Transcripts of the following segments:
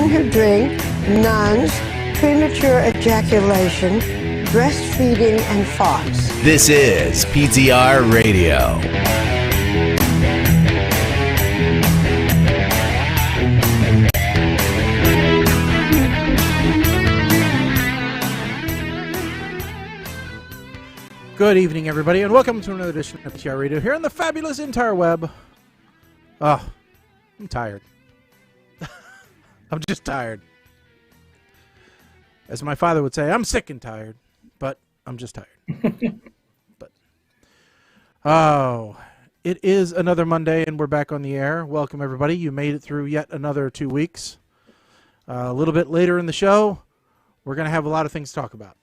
women who drink, nuns, premature ejaculation, breastfeeding, and farts. This is PTR Radio. Good evening, everybody, and welcome to another edition of PTR Radio here on the fabulous interweb. Oh, I'm tired. I'm just tired. As my father would say, I'm sick and tired, but I'm just tired. It is another Monday, and we're back on the air. Welcome, everybody. You made it through yet another 2 weeks. A little bit later in the show, we're going to have a lot of things to talk about.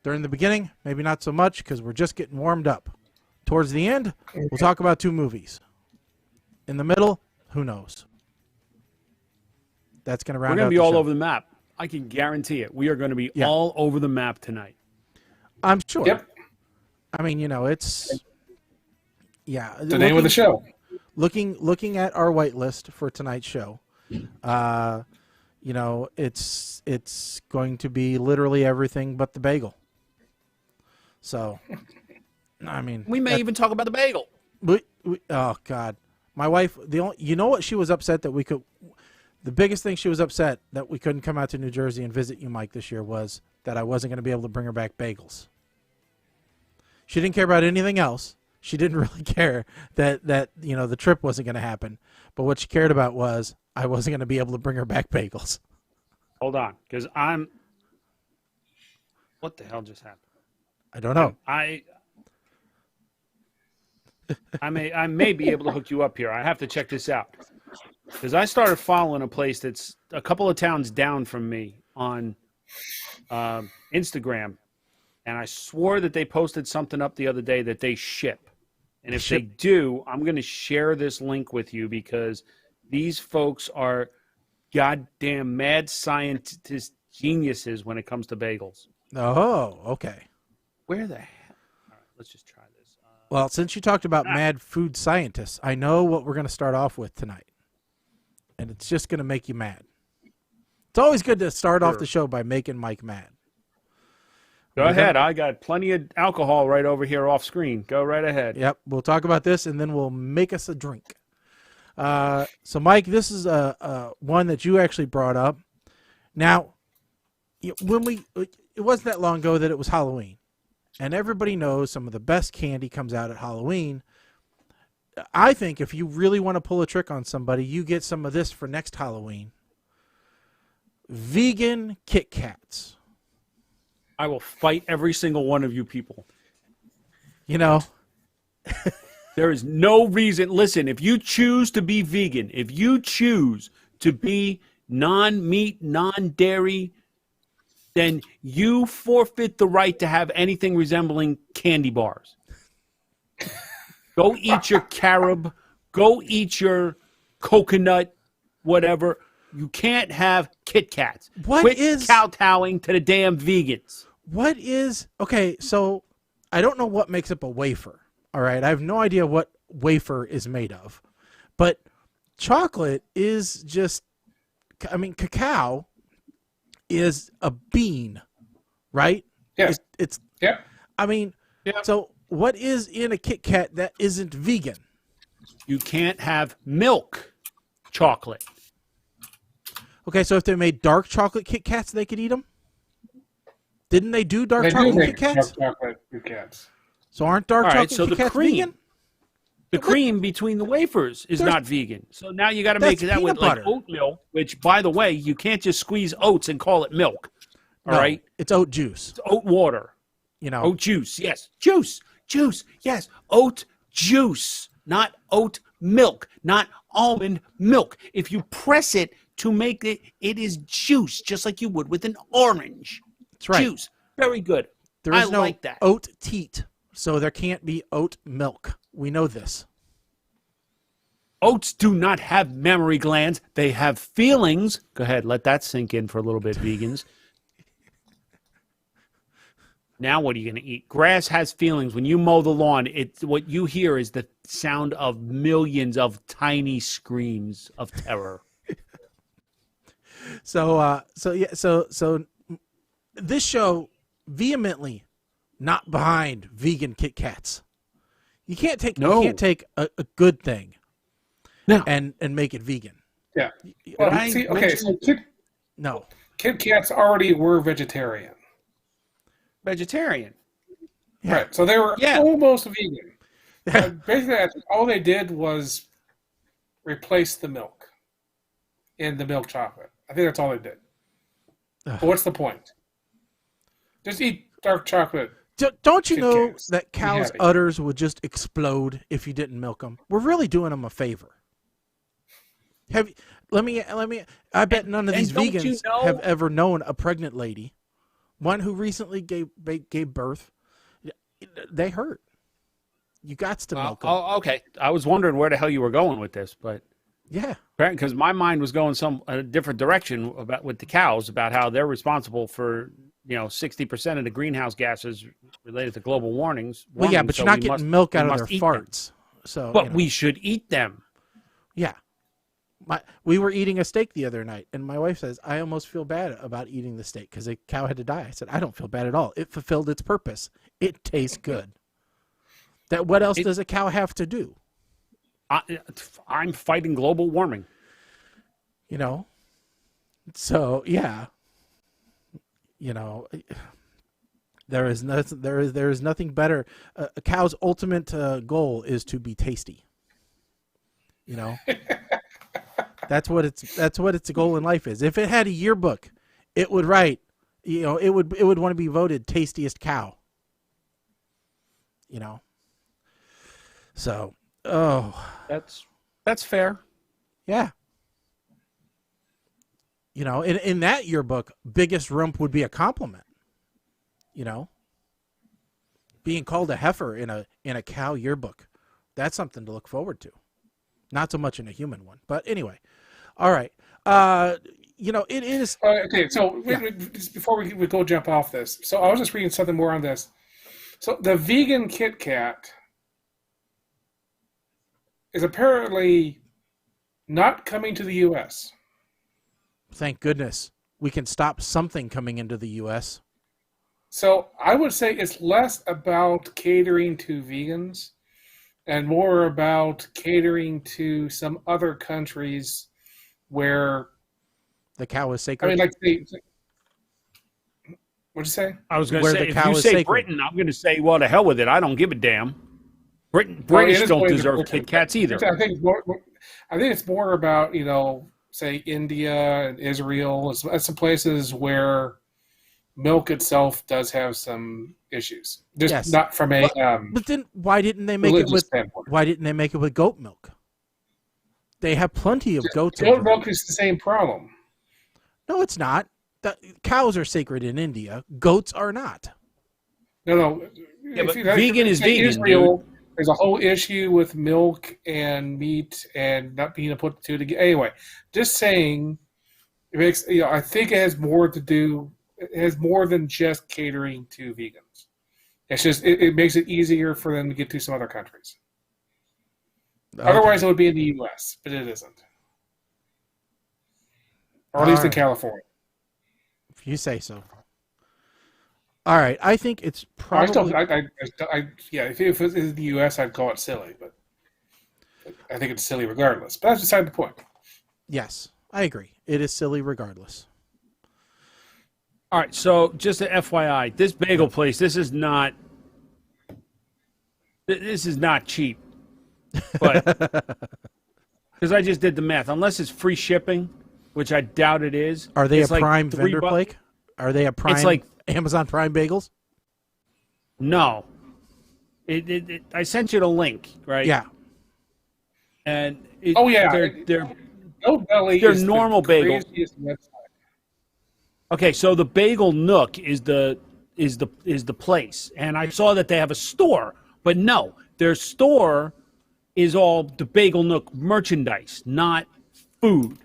During the beginning, maybe not so much because we're just getting warmed up. Towards the end, we'll talk about 2 movies. In the middle, who knows? That's going to round out the show. We're going to be all over the map. I can guarantee it. We are going to be all over the map tonight. I'm sure. Yep. I mean, you know, it's... Yeah. The name of the show. Looking at our white list for tonight's show, you know, it's going to be literally everything but the bagel. So, I mean, we may even talk about the bagel. Oh God, my wife. You know what she was upset that we could. The biggest thing she was upset that we couldn't come out to New Jersey and visit you, Mike, this year was that I wasn't going to be able to bring her back bagels. She didn't care about anything else. She didn't really care that you know the trip wasn't going to happen. But what she cared about was I wasn't going to be able to bring her back bagels. Hold on, because what the hell just happened? I don't know. I may be able to hook you up here. I have to check this out because I started following a place that's a couple of towns down from me on Instagram, and I swore that they posted something up the other day that they ship. And if they do, I'm going to share this link with you because these folks are goddamn mad scientist geniuses when it comes to bagels. Oh, okay. Where the hell? All right, let's just try this. Well, since you talked about mad food scientists, I know what we're going to start off with tonight. And it's just going to make you mad. It's always good to start off the show by making Mike mad. Go ahead. I got plenty of alcohol right over here off screen. Go right ahead. Yep. We'll talk about this, and then we'll make us a drink. So, Mike, this is one that you actually brought up. Now, it wasn't that long ago that it was Halloween. And everybody knows some of the best candy comes out at Halloween. I think if you really want to pull a trick on somebody, you get some of this for next Halloween. Vegan Kit Kats. I will fight every single one of you people. You know. There is no reason. Listen, if you choose to be vegan, if you choose to be non-meat, non-dairy, then you forfeit the right to have anything resembling candy bars. Go eat your carob. Go eat your coconut, whatever. You can't have Kit Kats. Quit kowtowing to the damn vegans. Okay, so I don't know what makes up a wafer. All right, I have no idea what wafer is made of. But chocolate is just, I mean, cacao is a bean, right? Yeah. It's yeah. I mean, so what is in a Kit Kat that isn't vegan? You can't have milk chocolate. Okay, so if they made dark chocolate Kit Kats, they could eat them? Didn't they do dark chocolate Kit Kats? Dark chocolate Kit Kats. So aren't dark chocolate Kit Kats vegan? The cream between the wafers is not vegan. So now you got to make that with like oat milk, which, by the way, you can't just squeeze oats and call it milk. All right? It's oat juice. It's oat water. You know. Oat juice, yes. Juice, yes. Oat juice, not oat milk, not almond milk. If you press it to make it, it is juice, just like you would with an orange. That's right. Juice. Very good. There is no like that. oat teat, so there can't be oat milk. We know this. Oats do not have mammary glands. They have feelings. Go ahead, let that sink in for a little bit, vegans. Now what are you going to eat? Grass has feelings. When you mow the lawn, what you hear is the sound of millions of tiny screams of terror. So this show vehemently not behind vegan Kit Kats. You can't take a good thing and make it vegan. Yeah. Well, see, okay, so Kit Kats already were vegetarian. Vegetarian. Yeah. Right. So they were almost vegan. Basically, all they did was replace the milk in the milk chocolate. I think that's all they did. But what's the point? Just eat dark chocolate. Don't you know that cows' udders would just explode if you didn't milk them? We're really doing them a favor. Let me. I bet none of these vegans have ever known a pregnant lady, one who recently gave birth. They hurt. You got to milk them. Oh, okay. I was wondering where the hell you were going with this, but yeah, because my mind was going a different direction with the cows, about how they're responsible for 60% of the greenhouse gases related to global warnings. Well, yeah, but you're not getting milk out of their farts. But we should eat them. Yeah. We were eating a steak the other night, and my wife says, I almost feel bad about eating the steak because the cow had to die. I said, I don't feel bad at all. It fulfilled its purpose. It tastes good. What else does a cow have to do? I'm fighting global warming. So, yeah. There is nothing better. A cow's ultimate goal is to be tasty. That's what its goal in life is. If it had a yearbook, it would write, it would want to be voted tastiest cow. So, that's fair. Yeah. In that yearbook, biggest rump would be a compliment. Being called a heifer in a cow yearbook, that's something to look forward to. Not so much in a human one, but anyway. All right. It is. Okay, so just before we go jump off this, so I was just reading something more on this. So the vegan Kit Kat is apparently not coming to the U.S. Thank goodness. We can stop something coming into the U.S. So I would say it's less about catering to vegans and more about catering to some other countries where the cow is sacred. I mean, what'd you say? I was going to say, if you say sacred. Britain, I'm going to say, well, to hell with it. I don't give a damn. British don't deserve Kit Kats either. I think it's more about, say India and Israel. It's some places where milk itself does have some issues. Just not from a. But then why didn't they make it with goat milk? They have plenty of goats. Goat milk is the same problem. No, it's not. Cows are sacred in India. Goats are not. No. Yeah, but vegan is vegan. Israel, there's a whole issue with milk and meat and not being able to put the two together. Anyway, just saying, it makes. I think it has more to do. It has more than just catering to vegans. It's just it makes it easier for them to get to some other countries. Okay. Otherwise, it would be in the U.S., but it isn't, or at least in California. If you say so. All right, I think it's probably. If it was in the U.S., I'd call it silly, but I think it's silly regardless. But that's beside the point. Yes, I agree. It is silly regardless. All right, so just an FYI, this bagel place, this is not cheap, but because I just did the math. Unless it's free shipping, which I doubt it is. Are they a Prime vendor, Blake? Are they a Prime? It's like Amazon Prime bagels. No, I sent you the link, right? Yeah. And they're normal bagels. Okay, so the Bagel Nook is the place, and I saw that they have a store, but no, their store is all the Bagel Nook merchandise, not food.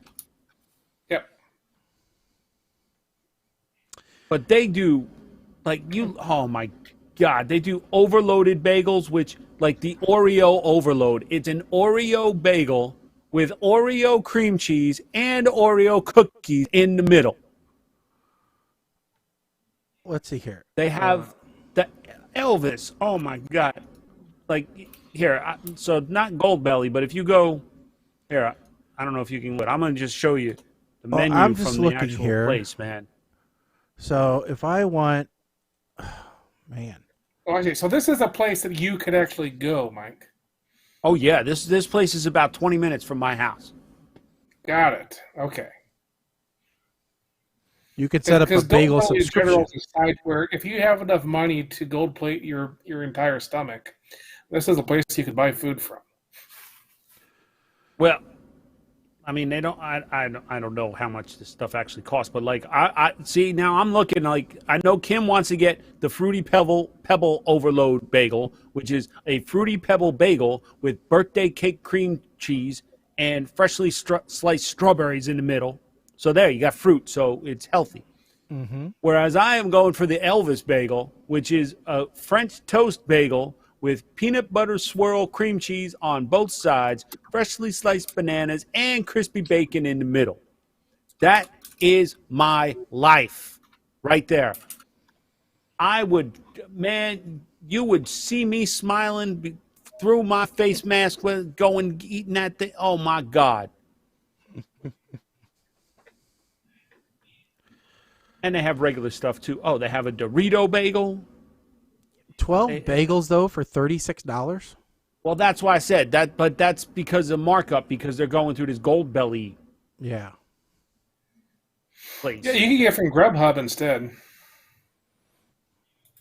Yep. But they do, oh my God, they do overloaded bagels, which, like the Oreo overload. It's an Oreo bagel with Oreo cream cheese and Oreo cookies in the middle. Let's see here. They have the Elvis. Oh my God! Like here, so not Gold Belly, but if you go here, I don't know if you can look. I'm gonna just show you the menu I'm from just the looking actual here. place, man. So if I want, man, Oh, I see. So this is a place that you could actually go, Mike. Oh yeah, this place is about 20 minutes from my house. Got it. Okay. you could set up a bagel Gold Belly in subscription. general is a site where if you have enough money to gold plate your entire stomach, this is a place you could buy food from. Well, I mean, they don't. I don't know how much this stuff actually costs, but like I see now, I'm looking like I know Kim wants to get the Fruity Pebble Overload Bagel, which is a Fruity Pebble bagel with birthday cake cream cheese and freshly sliced strawberries in the middle. So there, you got fruit, so it's healthy. Mm-hmm. Whereas I am going for the Elvis bagel, which is a French toast bagel with peanut butter swirl cream cheese on both sides, freshly sliced bananas, and crispy bacon in the middle. That is my life right there. I would, man, you would see me smiling through my face mask going, eating that thing. Oh, my God. And they have regular stuff, too. Oh, they have a Dorito bagel. 12 bagels, though, for $36? Well, that's why I said that, but that's because of markup, because they're going through this Gold Belly Yeah. Yeah, place. you can get from Grubhub instead.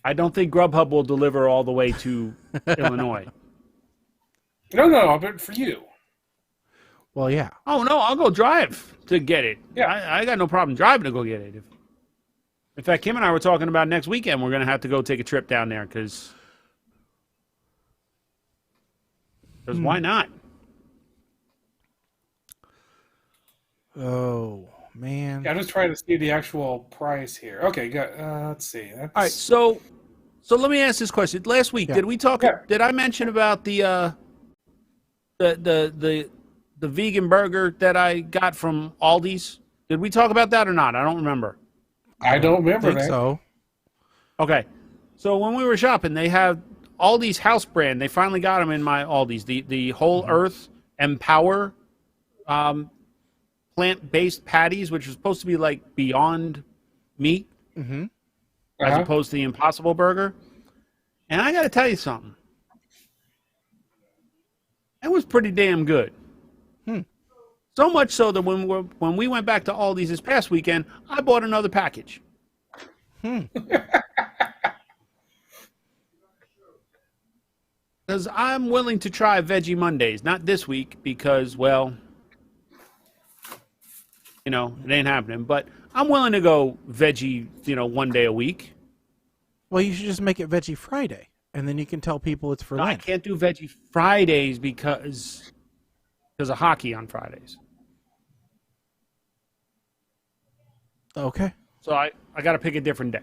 I don't think Grubhub will deliver all the way to Illinois. No, but for you. Well, yeah. Oh, no, I'll go drive to get it. Yeah. I got no problem driving to go get it. In fact, Kim and I were talking about next weekend. We're going to have to go take a trip down there because why not? Oh, man. Yeah, I'm just trying to see the actual price here. Okay, good. Let's see. That's... All right, so let me ask this question. Last week, did we talk? Yeah. Did I mention about the vegan burger that I got from Aldi's? Did we talk about that or not? I don't remember. I don't remember think that. so. Okay, so when we were shopping, they have Aldi's house brand. They finally got them in my Aldi's. The Whole Earth Empower plant-based patties, which are supposed to be like Beyond Meat, Mm-hmm. as opposed to the Impossible Burger. And I got to tell you something. It was pretty damn good. So much so that when we went back to Aldi's this past weekend, I bought another package. Because I'm willing to try Veggie Mondays. Not this week because, well, it ain't happening. But I'm willing to go veggie, one day a week. Well, you should just make it Veggie Friday, and then you can tell people it's for No, I Lent. can't do Veggie Fridays because of hockey on Fridays. Okay. So I got to pick a different day.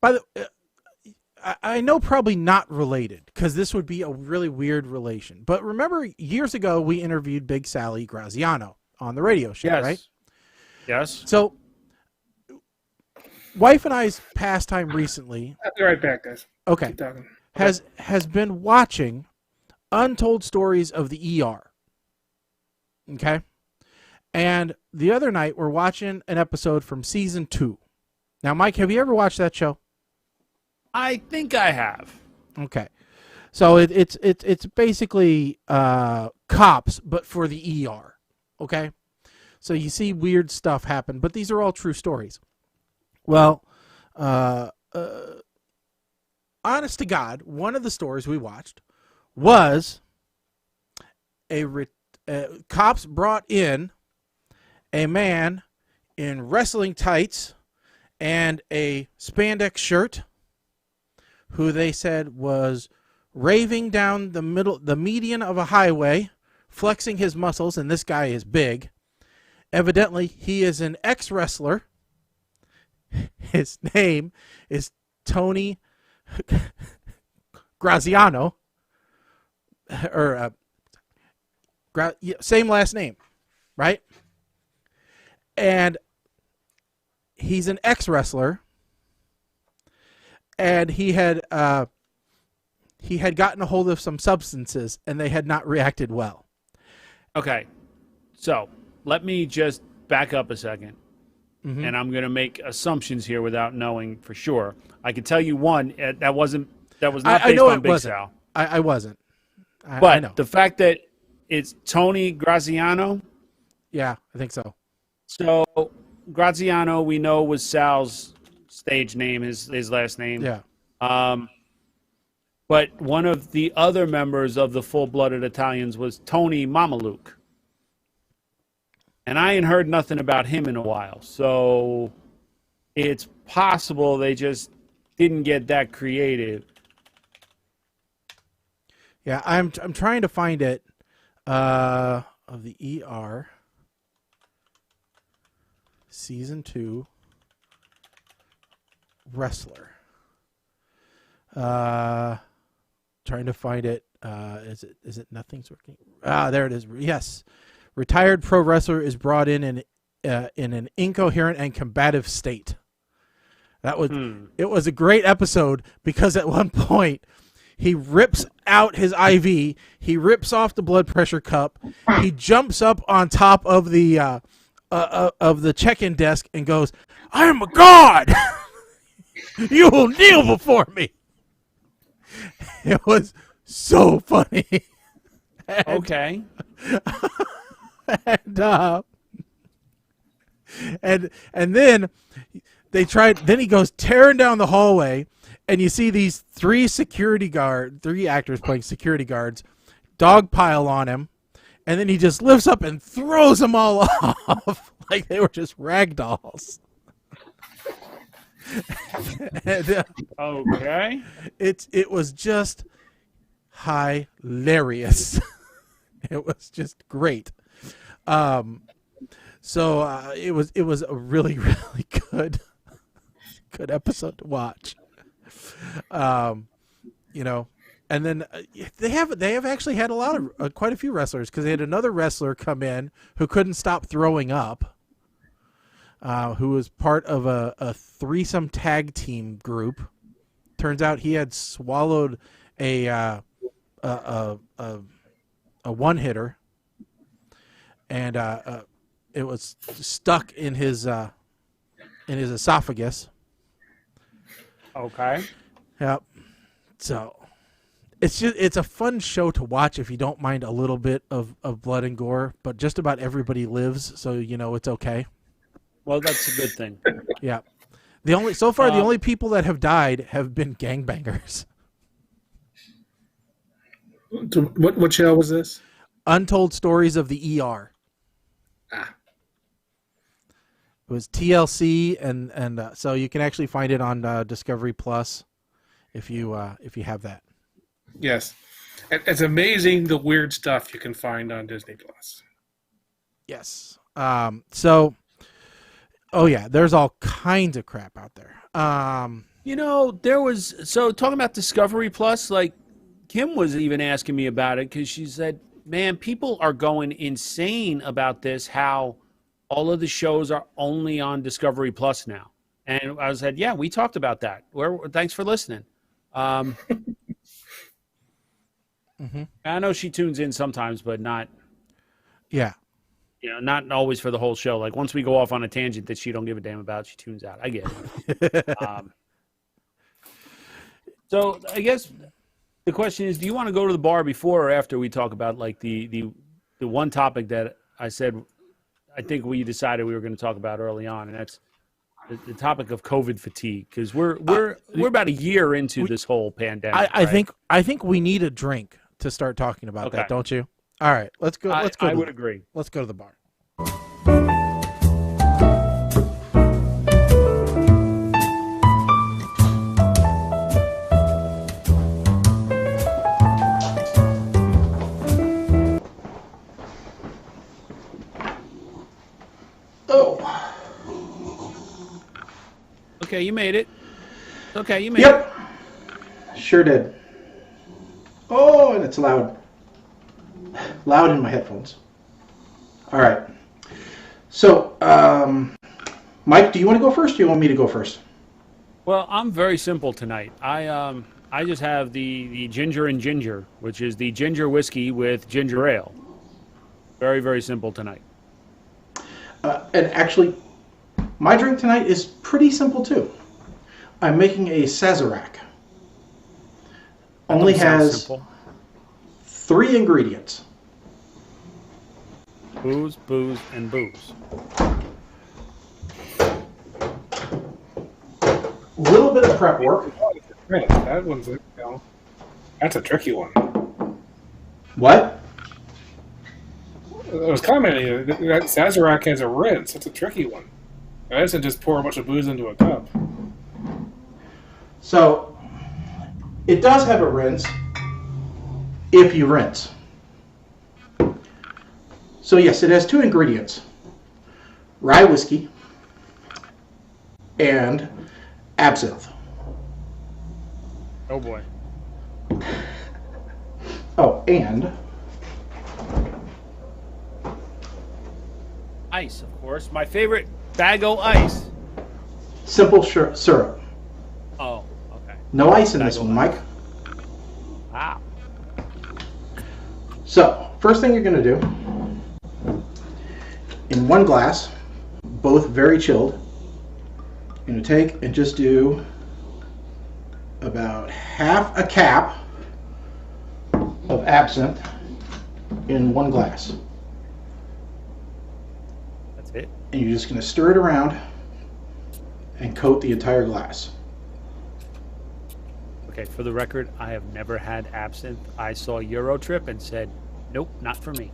By the I know probably not related, because this would be a really weird relation. But remember, years ago, we interviewed Big Sally Graziano on the radio show, Yes. right? Yes. So, wife and I's pastime recently, I'll be right back, guys. okay, Keep talking. has been watching Untold Stories of the ER. Okay? And the other night, we're watching an episode from season 2. Now, Mike, have you ever watched that show? I think I have. Okay. So it's basically cops, but for the ER. Okay? So you see weird stuff happen, but these are all true stories. Well, honest to God, one of the stories we watched was cops brought in a man in wrestling tights and a spandex shirt who they said was raving down the median of a highway, flexing his muscles, and this guy is big. Evidently, he is an ex-wrestler. His name is Tony Graziano, or Same last name, right? And he's an ex-wrestler, and he had gotten a hold of some substances, and they had not reacted well. Okay, so let me just back up a second, and I'm going to make assumptions here without knowing for sure. I can tell you one that was not based on Big Sal. I wasn't. But I know. The fact that it's Tony Graziano. Yeah, I think so. So Graziano, we know, was Sal's stage name, his last name. Yeah. But one of the other members of the Full-Blooded Italians was Tony Mamaluke. And I ain't heard nothing about him in a while. So it's possible they just didn't get that creative. Yeah, I'm trying to find it of the ER season 2 wrestler. Trying to find it. Is it nothing's working? There it is. Yes, retired pro wrestler is brought in an incoherent and combative state. That was It was a great episode because at one point he rips out his IV, he rips off the blood pressure cup, he jumps up on top of the check-in desk and goes, "I am a god! You will kneel before me." It was so funny. Okay. And then they tried. Then he goes tearing down the hallway, and you see these three actors playing security guards, dogpile on him, and then he just lifts up and throws them all off like they were just rag dolls. And, okay. It was just hilarious. It was just great. So it was a really, really good episode to watch. And then they have actually had a lot of quite a few wrestlers, because they had another wrestler come in who couldn't stop throwing up, who was part of a threesome tag team group. Turns out he had swallowed a one hitter, and it was stuck in his esophagus. Okay. Yep. So it's a fun show to watch if you don't mind a little bit of blood and gore, but just about everybody lives, so it's okay. Well, that's a good thing. Yeah. The only people that have died have been gangbangers. What show was this? Untold Stories of the ER. It was TLC, and so you can actually find it on Discovery Plus if you have that. Yes, it's amazing the weird stuff you can find on Disney Plus. Yes. There's all kinds of crap out there. There was, so talking about Discovery Plus, like Kim was even asking me about it, because she said, man, people are going insane about this, how all of the shows are only on Discovery Plus now. And I said, yeah, we talked about that. Thanks for listening. I know she tunes in sometimes, but not. Yeah. Not always for the whole show. Like once we go off on a tangent that she don't give a damn about, she tunes out. I get it. So I guess the question is, do you want to go to the bar before or after we talk about like the one topic that I said I think we decided we were going to talk about early on, and that's the topic of COVID fatigue, because we're about a year into this whole pandemic. I think we need a drink to start talking about that, don't you? All right, let's go. I would agree. Let's go to the bar. Okay, you made it. Okay, you made it. Yep. Sure did. Oh, and it's loud. loud in my headphones. All right. So, Mike, do you want to go first or do you want me to go first? Well, I'm very simple tonight. I just have the ginger and ginger, which is the ginger whiskey with ginger ale. Very, very simple tonight. And actually, my drink tonight is pretty simple too. I'm making a Sazerac. Only has Simple. 3 ingredients. Booze, booze, and booze. A little bit of prep work. That one's, that's a tricky one. What? I was commenting that Sazerac has a rinse. That's a tricky one. That doesn't just pour a bunch of booze into a cup. So, it does have a rinse if you rinse. So yes, it has 2 ingredients. Rye whiskey and absinthe. Oh boy. Oh, and Ice, of course. My favorite, Bago ice. simple syrup. Oh, okay. No ice in this Bago one, Mike. Wow. So, first thing you're going to do, in 1 glass, both very chilled, you're going to take and just do about half a cap of absinthe in 1 glass. That's it. And you're just going to stir it around and coat the entire glass. Okay, for the record, I have never had absinthe. I saw Eurotrip and said, nope, not for me.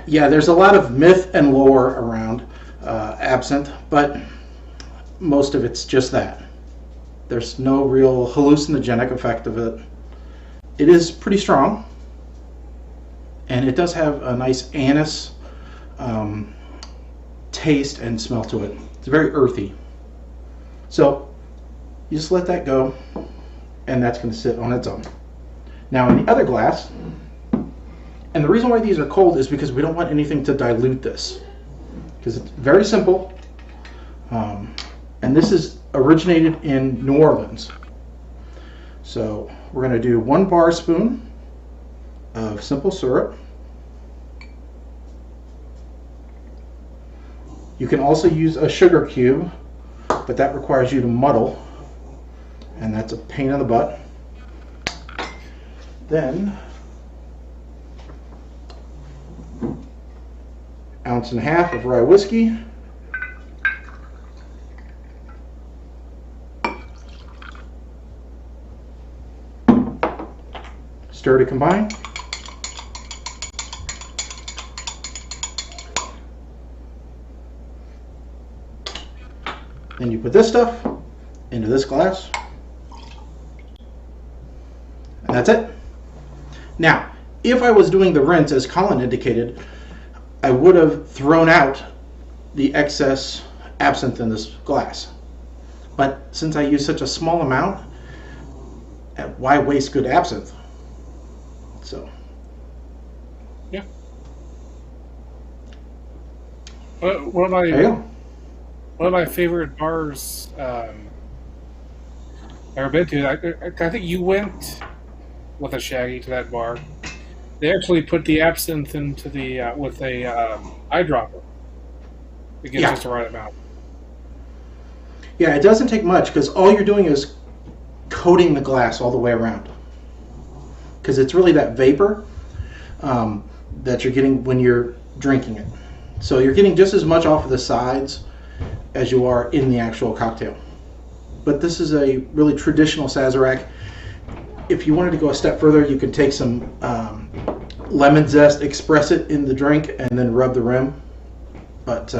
Yeah, there's a lot of myth and lore around absinthe, but most of it's just that. There's no real hallucinogenic effect of it. It is pretty strong, and it does have a nice anise taste and smell to it. It's very earthy. So you just let that go, and that's going to sit on its own. Now in the other glass, and the reason why these are cold is because we don't want anything to dilute this, because it's very simple, and this is originated in New Orleans. So we're going to do 1 bar spoon of simple syrup. You can also use a sugar cube, but that requires you to muddle, and that's a pain in the butt. Then 1.5 ounces of rye whiskey. Stir to combine. Then you put this stuff into this glass. And that's it. Now, if I was doing the rinse as Colin indicated, I would have thrown out the excess absinthe in this glass. But since I use such a small amount, why waste good absinthe? So, Yeah. One there you go. of my favorite bars I've ever been to. I think you went with a Shaggy to that bar. They actually put the absinthe into the with a eyedropper to get just the right amount. Yeah, it doesn't take much because all you're doing is coating the glass all the way around. Because it's really that vapor that you're getting when you're drinking it. So you're getting just as much off of the sides as you are in the actual cocktail. But this is a really traditional Sazerac. If you wanted to go a step further, you could take some lemon zest, express it in the drink, and then rub the rim. But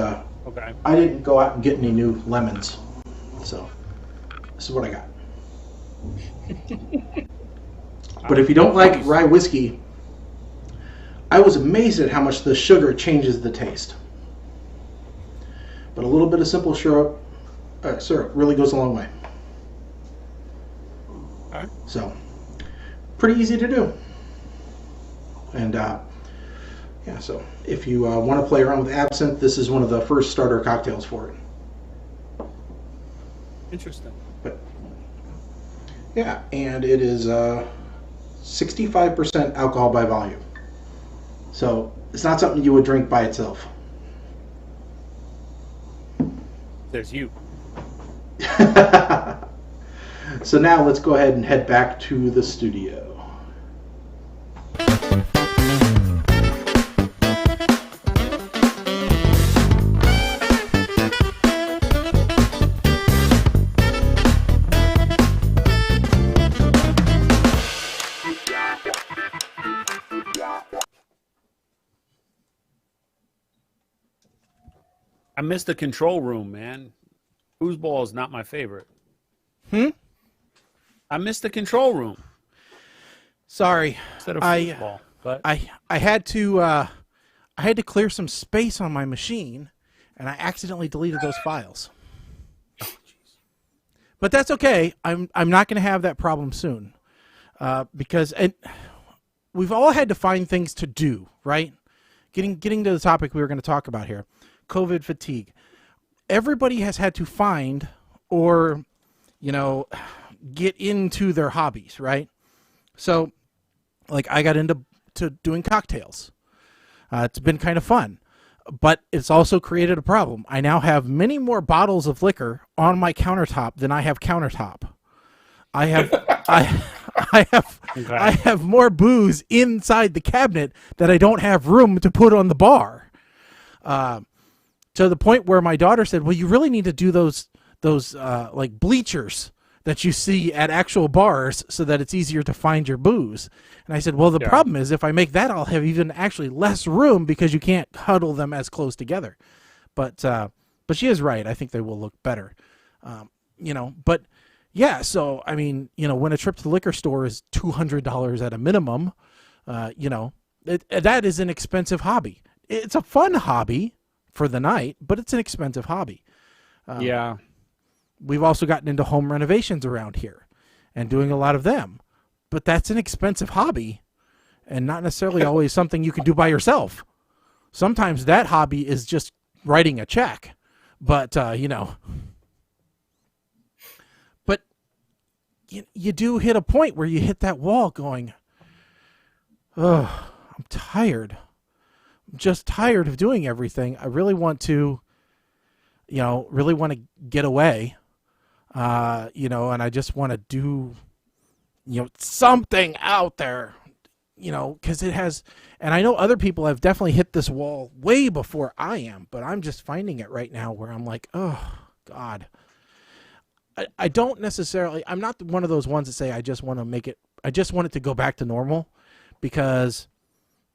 Okay. I didn't go out and get any new lemons. So this is what I got. But if you don't like rye whiskey, I was amazed at how much the sugar changes the taste. But a little bit of simple syrup really goes a long way. Alright. So, pretty easy to do. And yeah, so if you want to play around with absinthe, this is one of the first starter cocktails for it. Interesting. But yeah, and it is 65% alcohol by volume. So it's not something you would drink by itself. There's you. So now let's go ahead and head back to the studio. I missed the control room, man. Foosball is not my favorite. I missed the control room. Sorry, Instead of foosball. But I had to clear some space on my machine, and I accidentally deleted those files. But that's okay. I'm not going to have that problem soon, because we've all had to find things to do, right? Getting to the topic we were going to talk about here, COVID fatigue. Everybody has had to find or, get into their hobbies, right? So, like, I got into doing cocktails. It's been kind of fun, but it's also created a problem. I now have many more bottles of liquor on my countertop than I have countertop. I have more booze inside the cabinet that I don't have room to put on the bar. To the point where my daughter said, "Well, you really need to do those like bleachers that you see at actual bars so that it's easier to find your booze." And I said, "Well, the problem is if I make that, I'll have even actually less room because you can't huddle them as close together." But she is right. I think they will look better. But yeah. So I mean, when a trip to the liquor store is $200 at a minimum, that is an expensive hobby. It's a fun hobby for the night, but it's an expensive hobby. yeah. We've also gotten into home renovations around here and doing a lot of them, but that's an expensive hobby and not necessarily always something you can do by yourself. Sometimes that hobby is just writing a check, but but you do hit a point where you hit that wall going, "Oh, I'm tired. I'm just tired of doing everything. I really want to, get away, and I just want to do, something out there, because it has." And I know other people have definitely hit this wall way before I am, but I'm just finding it right now where I'm like, oh, God. I don't necessarily, I'm not one of those ones that say I just want it to go back to normal, because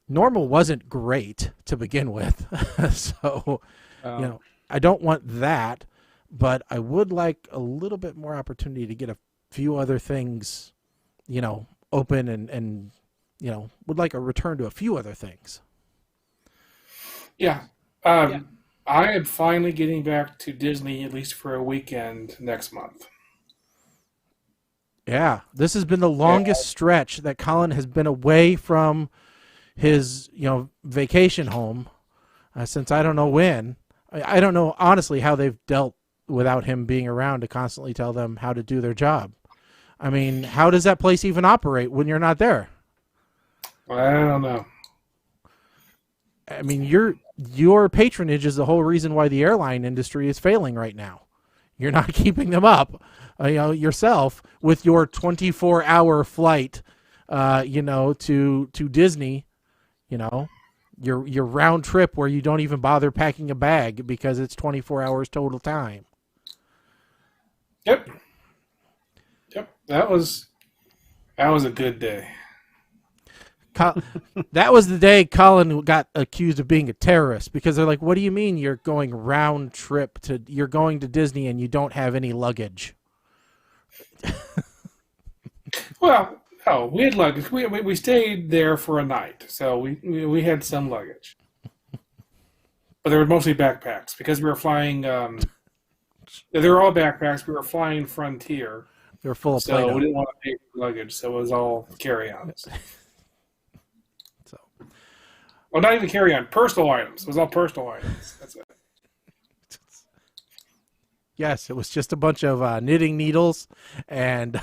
normal wasn't great to begin with. So, I don't want that, but I would like a little bit more opportunity to get a few other things, open and would like a return to a few other things. Yeah. I am finally getting back to Disney, at least for a weekend next month. Yeah. This has been the longest stretch that Colin has been away from his, vacation home since I don't know when. I don't know, honestly, how they've dealt without him being around to constantly tell them how to do their job. I mean, how does that place even operate when you're not there? I don't know. I mean, your patronage is the whole reason why the airline industry is failing right now. You're not keeping them up, yourself with your 24-hour flight, to Disney, your round trip where you don't even bother packing a bag because it's 24 hours total time. Yep. That was a good day. That was the day Colin got accused of being a terrorist, because they're like, "What do you mean you're going round trip you're going to Disney and you don't have any luggage?" Well, no, we had luggage. We stayed there for a night, so we had some luggage, but they were mostly backpacks because we were flying. They were all backpacks. We were flying Frontier. They were full of so Play-Doh. we didn't want to pay for luggage, so it was all carry-ons. Well, not even carry-on. Personal items. It was all personal items. That's it. Yes, it was just a bunch of knitting needles and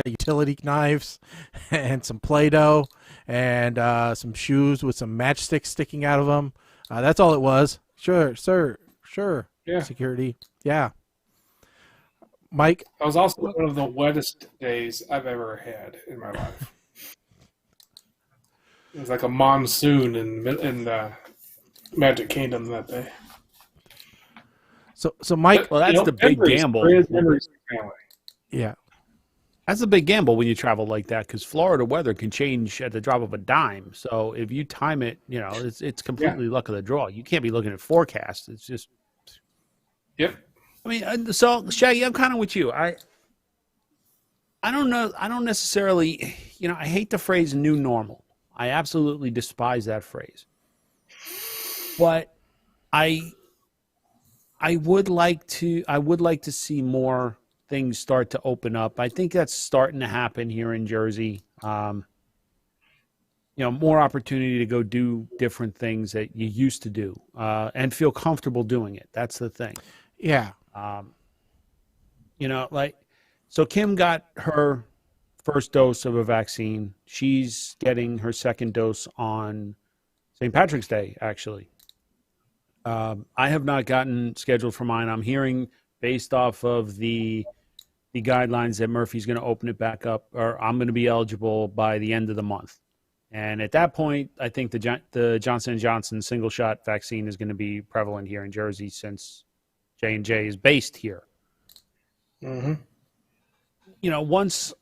utility knives and some Play-Doh and some shoes with some matchsticks sticking out of them. That's all it was. Sure, sir. Sure. Yeah. Security. Yeah. Mike? That was also one of the wettest days I've ever had in my life. It was like a monsoon in the Magic Kingdom that day. So Mike, well, that's the big gamble. Yeah, that's the big gamble when you travel like that, because Florida weather can change at the drop of a dime. So if you time it, it's completely luck of the draw. You can't be looking at forecasts. It's just. Yep. I mean, so Shaggy, I'm kind of with you. I don't know. I don't necessarily. I hate the phrase "new normal." I absolutely despise that phrase. But I would like to see more things start to open up. I think that's starting to happen here in Jersey. More opportunity to go do different things that you used to do and feel comfortable doing it. That's the thing. Yeah. So Kim got her first dose of a vaccine. She's getting her second dose on St. Patrick's Day, actually. I have not gotten scheduled for mine. I'm hearing, based off of the guidelines, that Murphy's going to open it back up, or I'm going to be eligible by the end of the month. And at that point, I think the Johnson & Johnson single shot vaccine is going to be prevalent here in Jersey, since J&J is based here. Mm-hmm. Once,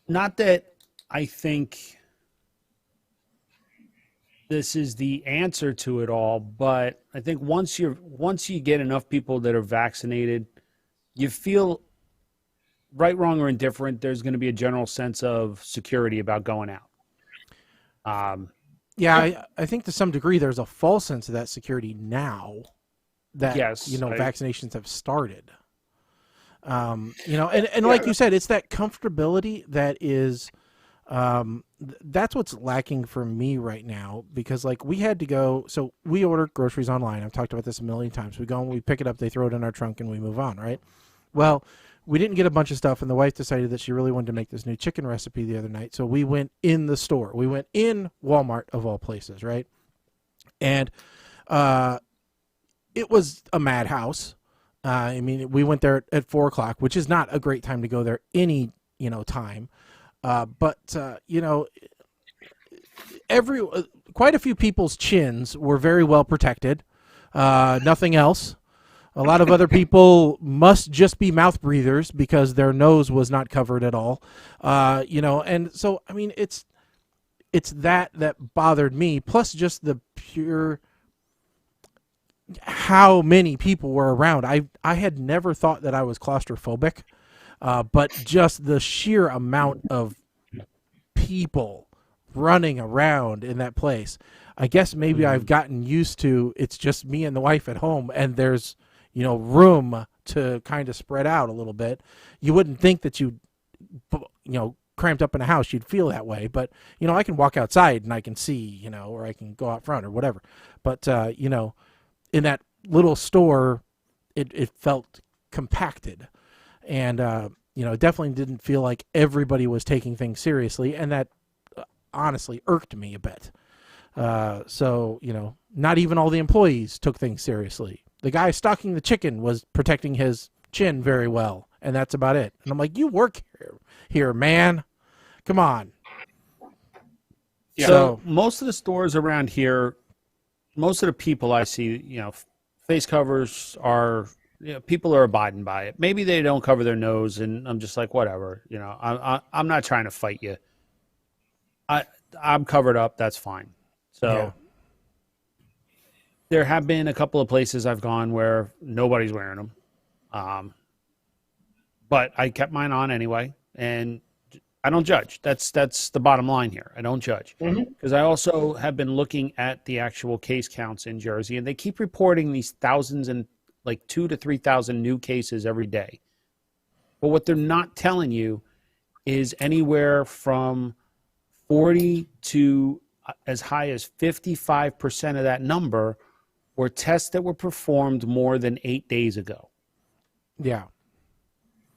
not that I think this is the answer to it all, but I think once you get enough people that are vaccinated, you feel, right, wrong, or indifferent, there's going to be a general sense of security about going out. I think to some degree there's a false sense of that security now that vaccinations have started. Like you said, it's that comfortability that is. That's what's lacking for me right now, because we had to go. So we order groceries online. I've talked about this a million times. We go and we pick it up, they throw it in our trunk, and we move on, right? Well, we didn't get a bunch of stuff, and the wife decided that she really wanted to make this new chicken recipe the other night. So we went in the store. We went in Walmart, of all places, right? And it was a madhouse. We went there at 4:00, which is not a great time to go there any time. Quite a few people's chins were very well protected. Nothing else. A lot of other people must just be mouth breathers because their nose was not covered at all. And so, it's that bothered me. Plus just the pure, how many people were around. I had never thought that I was claustrophobic. But just the sheer amount of people running around in that place. I guess maybe I've gotten used to, it's just me and the wife at home, and there's, room to kind of spread out a little bit. You wouldn't think that cramped up in a house, you'd feel that way. But, I can walk outside and I can see, or I can go out front or whatever. But, in that little store, it felt compacted. And, definitely didn't feel like everybody was taking things seriously. And that honestly irked me a bit. So, not even all the employees took things seriously. The guy stocking the chicken was protecting his chin very well. And that's about it. And I'm like, you work here, man. Come on. Yeah. So most of the stores around here, most of the people I see, face covers are, people are abiding by it. Maybe they don't cover their nose, and I'm just like, whatever. I'm not trying to fight you. I'm covered up. That's fine. So there have been a couple of places I've gone where nobody's wearing them, but I kept mine on anyway, and I don't judge. That's the bottom line here. I don't judge, because I also have been looking at the actual case counts in Jersey, and they keep reporting these thousands and 2,000 to 3,000 new cases every day. But what they're not telling you is anywhere from 40 to as high as 55% of that number were tests that were performed more than 8 days ago. Yeah.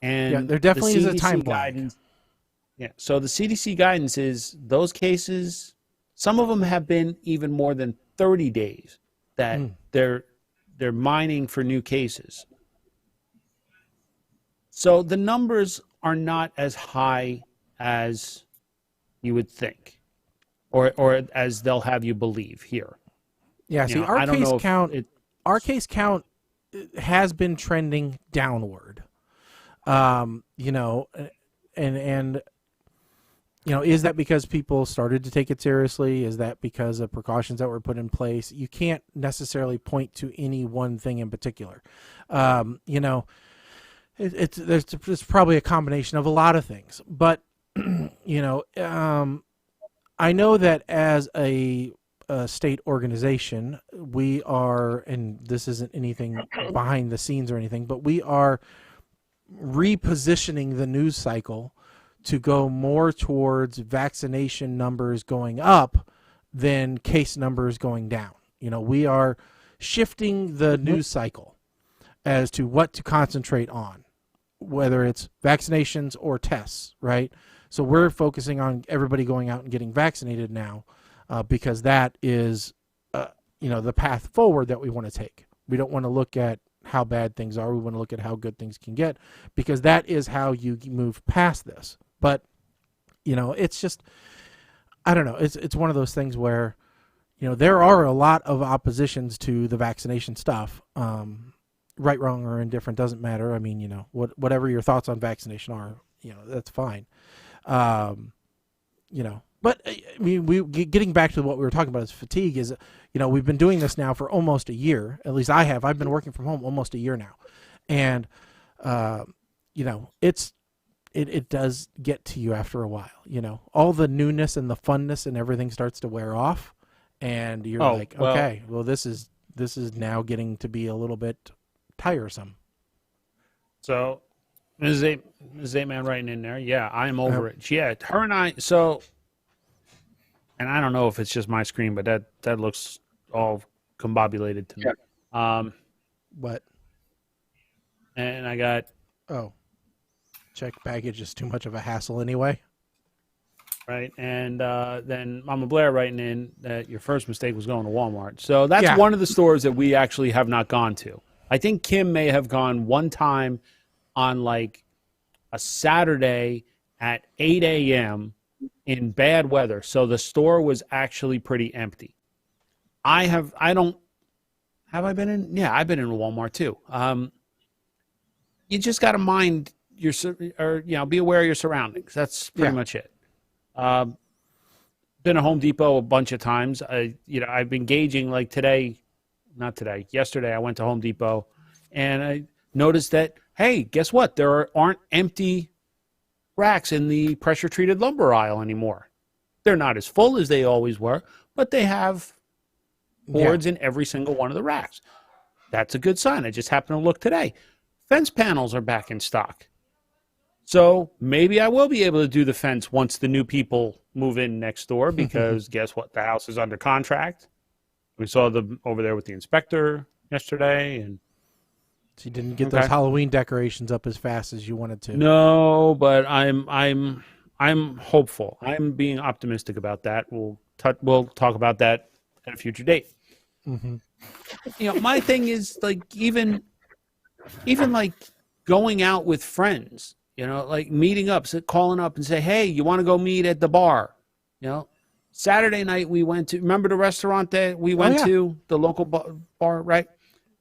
And yeah, there definitely is a CDC time lag. guidance. Yeah. So the CDC guidance is those cases, some of them have been even more than 30 days that they're mining for new cases. So the numbers are not as high as you would think, or as they'll have you believe here. Yeah, see, our case count has been trending downward. You know, and you know, is that because people started to take it seriously? Is that because of precautions that were put in place? You can't necessarily point to any one thing in particular. You know, there's probably a combination of a lot of things, but you know, I know that as a state organization, we are, and this isn't anything behind the scenes or anything, but we are repositioning the news cycle to go more towards vaccination numbers going up than case numbers going down. You know, we are shifting the news cycle as to what to concentrate on, whether it's vaccinations or tests, right? So we're focusing on everybody going out and getting vaccinated now because that is, you know, the path forward that we want to take. We don't want to look at how bad things are. We want to look at how good things can get, because that is how you move past this. But, you know, it's just, I don't know. It's one of those things where, you know, there are a lot of oppositions to the vaccination stuff. Right, wrong, or indifferent doesn't matter. I mean, you know, whatever your thoughts on vaccination are, you know, that's fine. You know, but I mean, getting back to what we were talking about is fatigue is, you know, we've been doing this now for almost a year. At least I have. I've been working from home almost a year now. And, you know, it does get to you after a while. You know, all the newness and the funness and everything starts to wear off. And you're okay, well, this is now getting to be a little bit tiresome. So, Ms. A-Man writing in there, yeah, I'm over it. Yeah, her and I, so, and I don't know if it's just my screen, but that looks all combobulated to me. Yeah. What? And I got... check baggage is too much of a hassle anyway. Right, and then Mama Blair writing in that your first mistake was going to Walmart. So that's one of the stores that we actually have not gone to. I think Kim may have gone one time on like a Saturday at 8 a.m. in bad weather. So the store was actually pretty empty. Have I been in? Yeah, I've been in Walmart too. You just got to mind be aware of your surroundings. That's pretty much it. Been to Home Depot a bunch of times. I've been gauging like yesterday I went to Home Depot and I noticed that, hey, guess what? There aren't empty racks in the pressure treated lumber aisle anymore. They're not as full as they always were, but they have boards in every single one of the racks. That's a good sign. I just happened to look today. Fence panels are back in stock. So maybe I will be able to do the fence once the new people move in next door, because guess what? The house is under contract. We saw them over there with the inspector yesterday, and so you didn't get those Halloween decorations up as fast as you wanted to. No, but I'm hopeful. I'm being optimistic about that. We'll talk about that at a future date. Mm-hmm. You know, my thing is like even like going out with friends. You know, like meeting up, calling up and say, hey, you want to go meet at the bar? You know, Saturday night we went to, remember the restaurant that we went to, the local bar, right?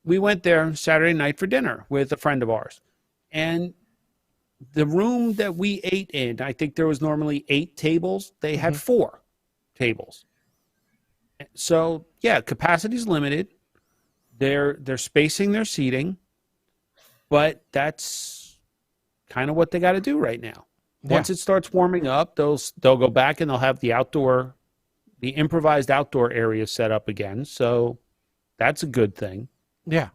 We went there Saturday night for dinner with a friend of ours. And the room that we ate in, I think there was normally 8 tables. They had 4 tables. So, yeah, capacity's limited. They're spacing their seating, but that's kind of what they got to do right now. Once it starts warming up, they'll go back and they'll have the improvised outdoor area set up again. So that's a good thing. Yeah.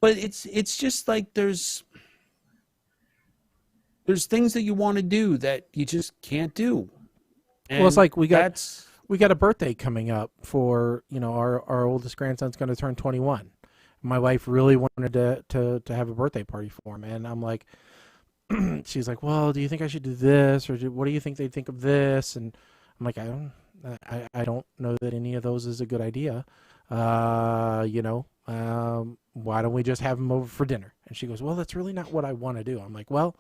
But it's just like there's things that you want to do that you just can't do. And well, it's like we we got a birthday coming up for, our oldest grandson's going to turn 21. My wife really wanted to have a birthday party for him. And I'm like, she's like, well, do you think I should do this? Or what do you think they'd think of this? And I'm like, I don't know that any of those is a good idea. Why don't we just have him over for dinner? And she goes, well, that's really not what I want to do. I'm like, well,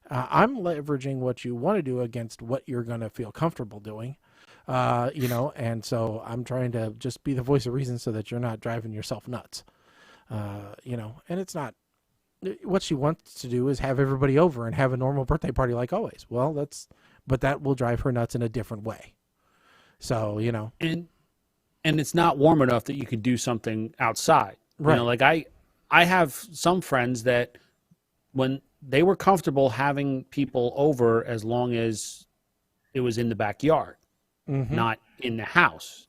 I'm leveraging what you want to do against what you're going to feel comfortable doing. And so I'm trying to just be the voice of reason so that you're not driving yourself nuts. And it's not, what she wants to do is have everybody over and have a normal birthday party like always. Well, but that will drive her nuts in a different way. So, And it's not warm enough that you could do something outside. Right. Like I have some friends that when they were comfortable having people over as long as it was in the backyard, not in the house.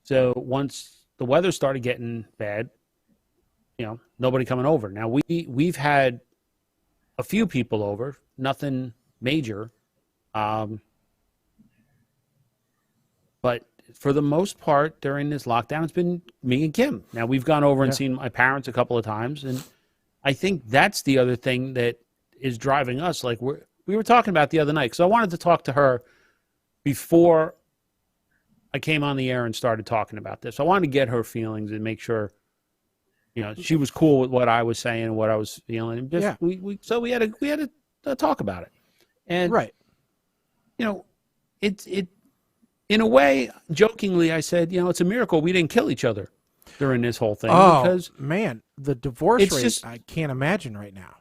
So once the weather started getting bad, nobody coming over. Now we've had a few people over, nothing major. But for the most part during this lockdown, it's been me and Kim. Now we've gone over and seen my parents a couple of times, and I think that's the other thing that is driving us. Like we were talking about the other night, because I wanted to talk to her before I came on the air and started talking about this. I wanted to get her feelings and make sure, she was cool with what I was saying and what I was feeling. And just, we had to talk about it. And right. It in a way, jokingly, I said, it's a miracle we didn't kill each other during this whole thing. Oh, because man, the divorce rate, I can't imagine right now.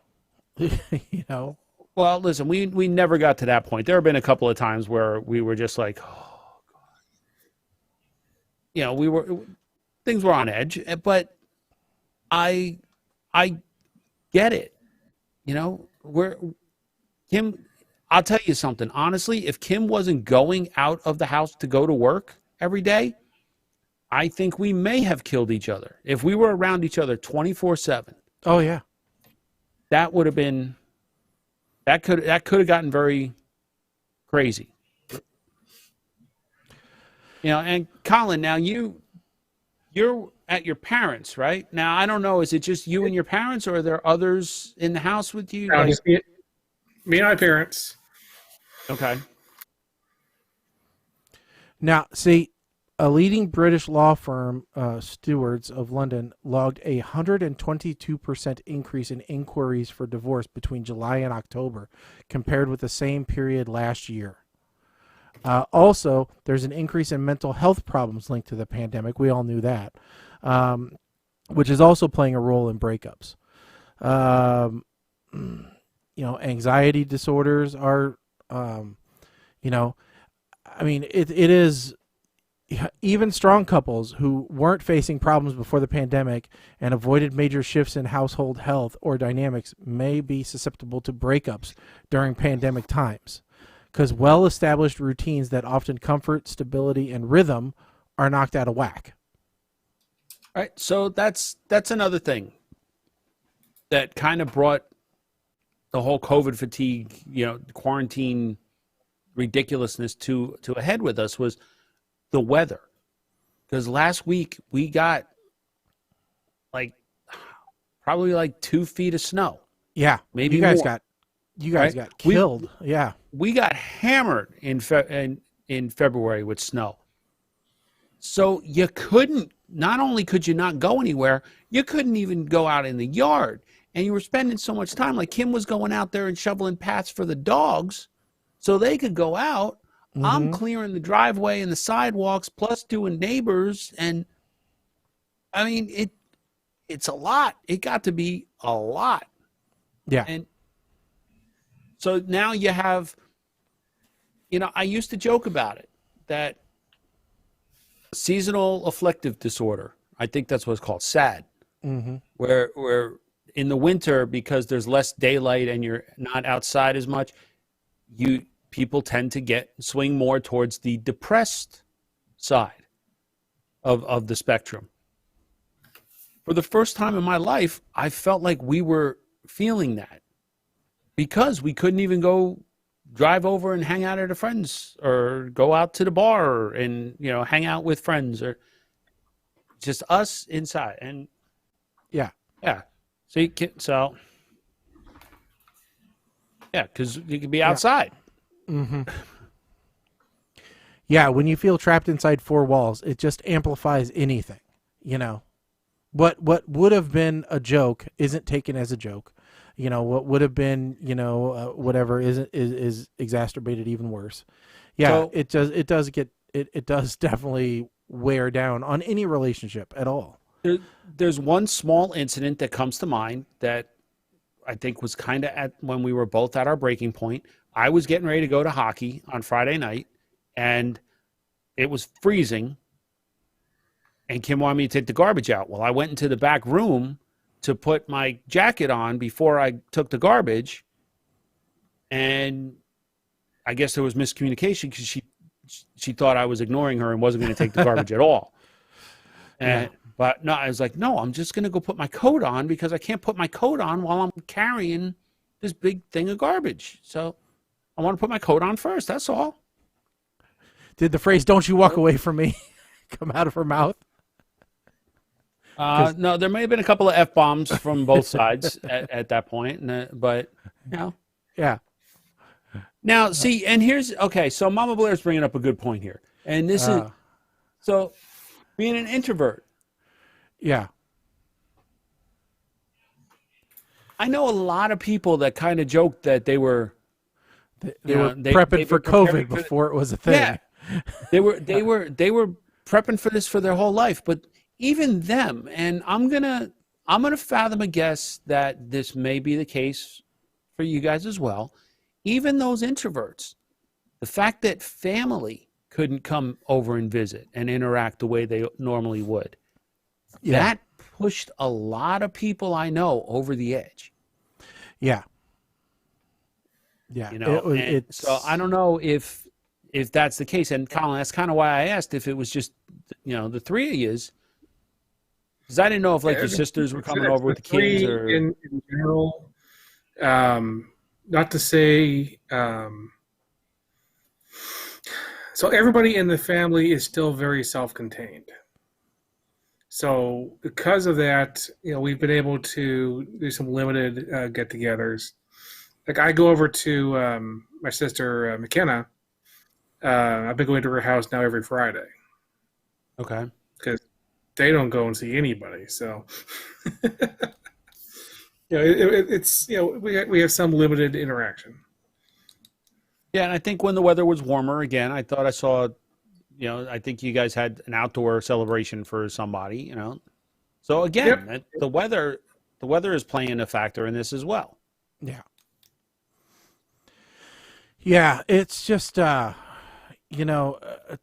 Well, listen, we never got to that point. There have been a couple of times where we were just like, oh, God. Things were on edge, but I get it. Kim, I'll tell you something. Honestly, if Kim wasn't going out of the house to go to work every day, I think we may have killed each other. If we were around each other 24/7. Oh yeah. That would have been, that could have gotten very crazy. And Colin, now you're at your parents', right? Now, I don't know, is it just you and your parents, or are there others in the house with you? No, just me and my parents. Okay. Now, see, a leading British law firm, Stewards of London, logged a 122% increase in inquiries for divorce between July and October compared with the same period last year. Also, there's an increase in mental health problems linked to the pandemic. We all knew that, which is also playing a role in breakups. Anxiety disorders are, it is even strong couples who weren't facing problems before the pandemic and avoided major shifts in household health or dynamics may be susceptible to breakups during pandemic times, because well-established routines that often comfort, stability, and rhythm are knocked out of whack. All right, so that's another thing that kind of brought the whole COVID fatigue, quarantine ridiculousness to a head with us, was the weather. Because last week we got probably 2 feet of snow. Yeah, maybe you guys more. got killed. We got hammered in February with snow. So you couldn't. Not only could you not go anywhere, you couldn't even go out in the yard. And you were spending so much time. Like Kim was going out there and shoveling paths for the dogs so they could go out. Mm-hmm. I'm clearing the driveway and the sidewalks, plus doing neighbors. And I mean, it's a lot. It got to be a lot. Yeah. And so now you have, I used to joke about it, that seasonal affective disorder, I think that's what it's called, SAD, where in the winter, because there's less daylight and you're not outside as much, people tend to swing more towards the depressed side of the spectrum. For the first time in my life, I felt like we were feeling that, because we couldn't even go drive over and hang out at a friend's, or go out to the bar and hang out with friends, or just us inside. And Yeah. So because you can be outside. Mm-hmm. Yeah, when you feel trapped inside four walls, it just amplifies anything. What would have been a joke isn't taken as a joke. What would have been whatever is exacerbated even worse. Yeah, So- it does definitely wear down on any relationship at all. There's one small incident that comes to mind that I think was kind of at when we were both at our breaking point. I was getting ready to go to hockey on Friday night, and it was freezing, and Kim wanted me to take the garbage out. Well, I went into the back room to put my jacket on before I took the garbage, and I guess there was miscommunication because she thought I was ignoring her and wasn't going to take the garbage at all. But no, I was like, no, I'm just going to go put my coat on because I can't put my coat on while I'm carrying this big thing of garbage. So I want to put my coat on first. That's all. Did the phrase "Don't you walk away from me" come out of her mouth? No, there may have been a couple of F-bombs from both sides at that point, but Yeah. Now, see, and so Mama Blair's bringing up a good point here. And this is, so being an introvert, Yeah. I know a lot of people that kind of joked that they were They were prepping for COVID before it was a thing. Yeah. They were prepping for this for their whole life, but even them, and I'm gonna fathom a guess that this may be the case for you guys as well. Even those introverts, the fact that family couldn't come over and visit and interact the way they normally would, that pushed a lot of people I know over the edge. Yeah. Yeah. So I don't know if that's the case. And Colin, that's kind of why I asked if it was just, the three of yous. Because I didn't know if your sisters were coming over with the kids or in general. Not to say, so everybody in the family is still very self-contained. So because of that, we've been able to do some limited get-togethers. Like I go over to my sister McKenna. I've been going to her house now every Friday. Okay. Because they don't go and see anybody. So, it's we have some limited interaction. Yeah, and I think when the weather was warmer again, I thought I saw, I think you guys had an outdoor celebration for somebody, So again, the weather is playing a factor in this as well. Yeah. Yeah, it's just, to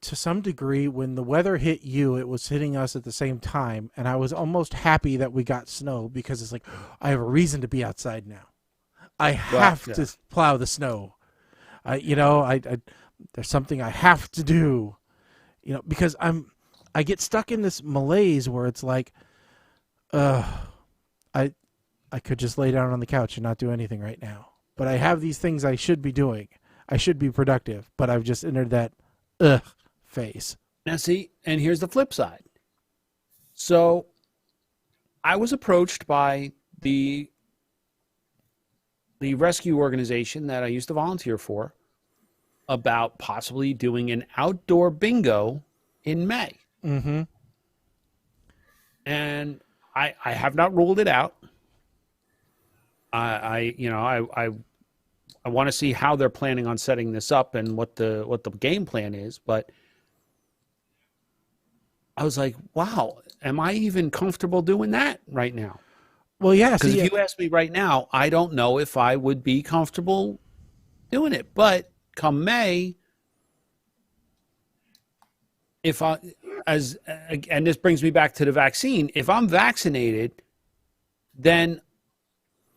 some degree, when the weather hit you, it was hitting us at the same time. And I was almost happy that we got snow because it's like, I have a reason to be outside now. I have to plow the snow. There's something I have to do, because I get stuck in this malaise where it's like, I could just lay down on the couch and not do anything right now. But I have these things I should be doing. I should be productive, but I've just entered that phase. Now see, and here's the flip side. So I was approached by the rescue organization that I used to volunteer for about possibly doing an outdoor bingo in May. Mm-hmm. And I have not ruled it out. I want to see how they're planning on setting this up and what the game plan is, but I was like, wow, am I even comfortable doing that right now? Well, yeah. Because if you ask me right now, I don't know if I would be comfortable doing it. But come May, and this brings me back to the vaccine, if I'm vaccinated, then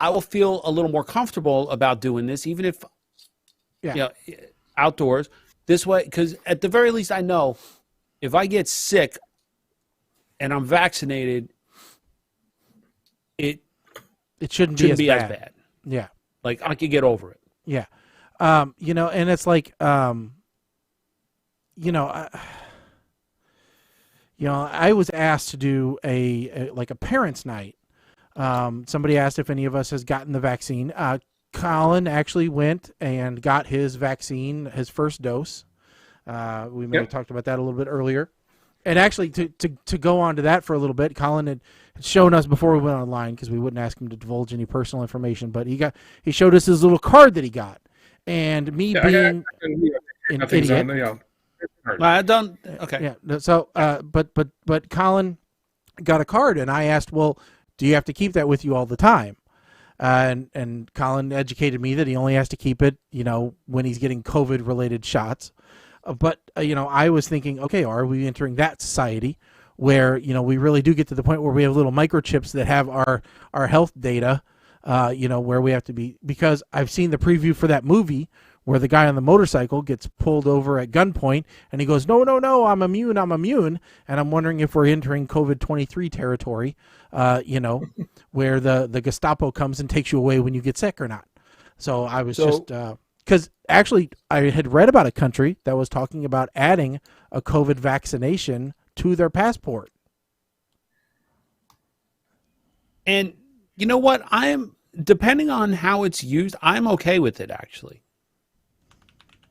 I will feel a little more comfortable about doing this, even if, outdoors this way. Because at the very least, I know if I get sick and I'm vaccinated, it shouldn't be as bad. Yeah. Like I could get over it. Yeah. And it's like, I was asked to do a parents' night. Somebody asked if any of us has gotten the vaccine. Colin actually went and got his vaccine, his first dose. We may have talked about that a little bit earlier. And actually, to go on to that for a little bit, Colin had shown us before we went online, because we wouldn't ask him to divulge any personal information, but he showed us his little card that he got. And me being an idiot. I don't. Okay. Yeah. So, but Colin got a card, and I asked, well, do you have to keep that with you all the time? And Colin educated me that he only has to keep it, when he's getting COVID-related shots. But I was thinking, okay, are we entering that society where we really do get to the point where we have little microchips that have our health data, where we have to be, because I've seen the preview for that movie where the guy on the motorcycle gets pulled over at gunpoint and he goes, no, I'm immune. And I'm wondering if we're entering COVID-23 territory, where the Gestapo comes and takes you away when you get sick or not. So I was because actually I had read about a country that was talking about adding a COVID vaccination to their passport. And you know what? Depending on how it's used, I'm okay with it, actually.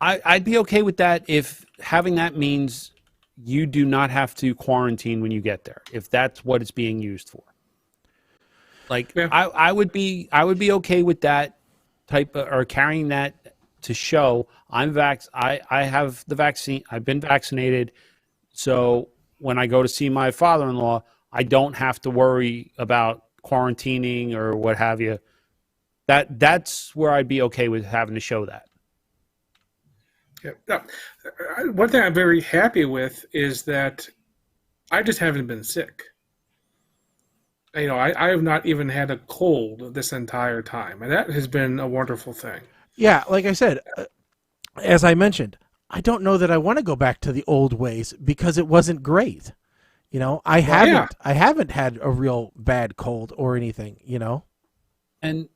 I'd be okay with that if having that means you do not have to quarantine when you get there, if that's what it's being used for. Like, yeah. I would be okay with that type of, or carrying that to show I have the vaccine. I've been vaccinated. So when I go to see my father-in-law, I don't have to worry about quarantining or what have you. That's where I'd be okay with having to show that. Yeah. No, one thing I'm very happy with is that I just haven't been sick. I have not even had a cold this entire time, and that has been a wonderful thing. Yeah, like I said, as I mentioned, I don't know that I want to go back to the old ways because it wasn't great. I haven't had a real bad cold or anything, And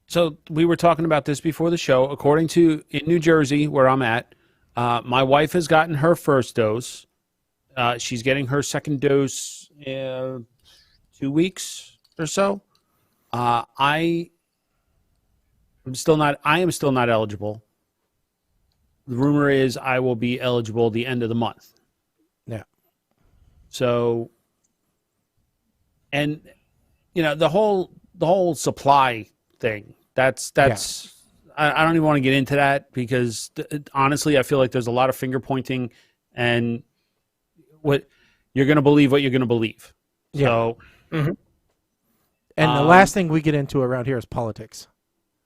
so we were talking about this before the show. According to in New Jersey, where I'm at, my wife has gotten her first dose. She's getting her second dose 2 weeks or so. I am still not eligible. The rumor is I will be eligible the end of the month. Yeah. So, and the whole supply thing. That's yeah. I don't even want to get into that because honestly, I feel like there's a lot of finger pointing, and what you're going to believe what you're going to believe. Yeah. So, and the last thing we get into around here is politics.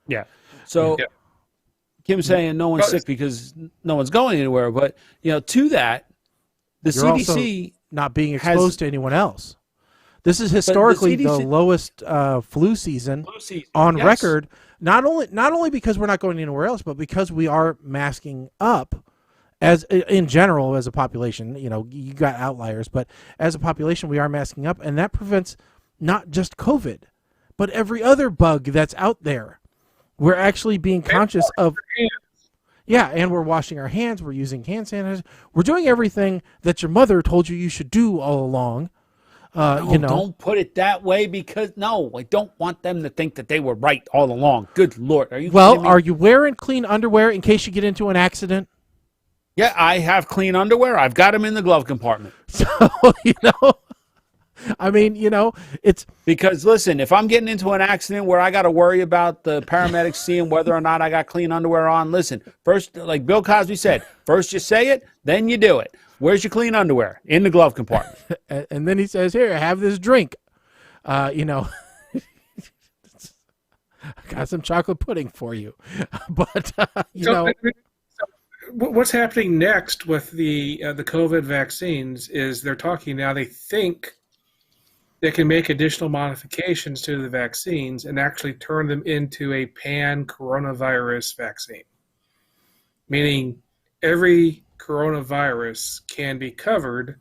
Yeah. So, Kim's saying no one's sick because no one's going anywhere, but to that, the you're CDC also not being exposed to anyone else. This is historically the lowest flu season on record. Not only because we're not going anywhere else, but because we are masking up as in general as a population. You got outliers, but as a population, we are masking up, and that prevents not just COVID, but every other bug that's out there. We're actually being conscious of. Yeah, and we're washing our hands. We're using hand sanitizer. We're doing everything that your mother told you should do all along. Don't put it that way because I don't want them to think that they were right all along. Good Lord. Are you kidding me? Are you wearing clean underwear in case you get into an accident? Yeah, I have clean underwear. I've got them in the glove compartment. So, it's because listen, if I'm getting into an accident where I got to worry about the paramedics seeing whether or not I got clean underwear on, listen, first, like Bill Cosby said, first you say it, then you do it. Where's your clean underwear? In the glove compartment. And then he says, here, have this drink. I got some chocolate pudding for you. But, what's happening next with the COVID vaccines is they're talking now, they think they can make additional modifications to the vaccines and actually turn them into a pan-coronavirus vaccine. Meaning every coronavirus can be covered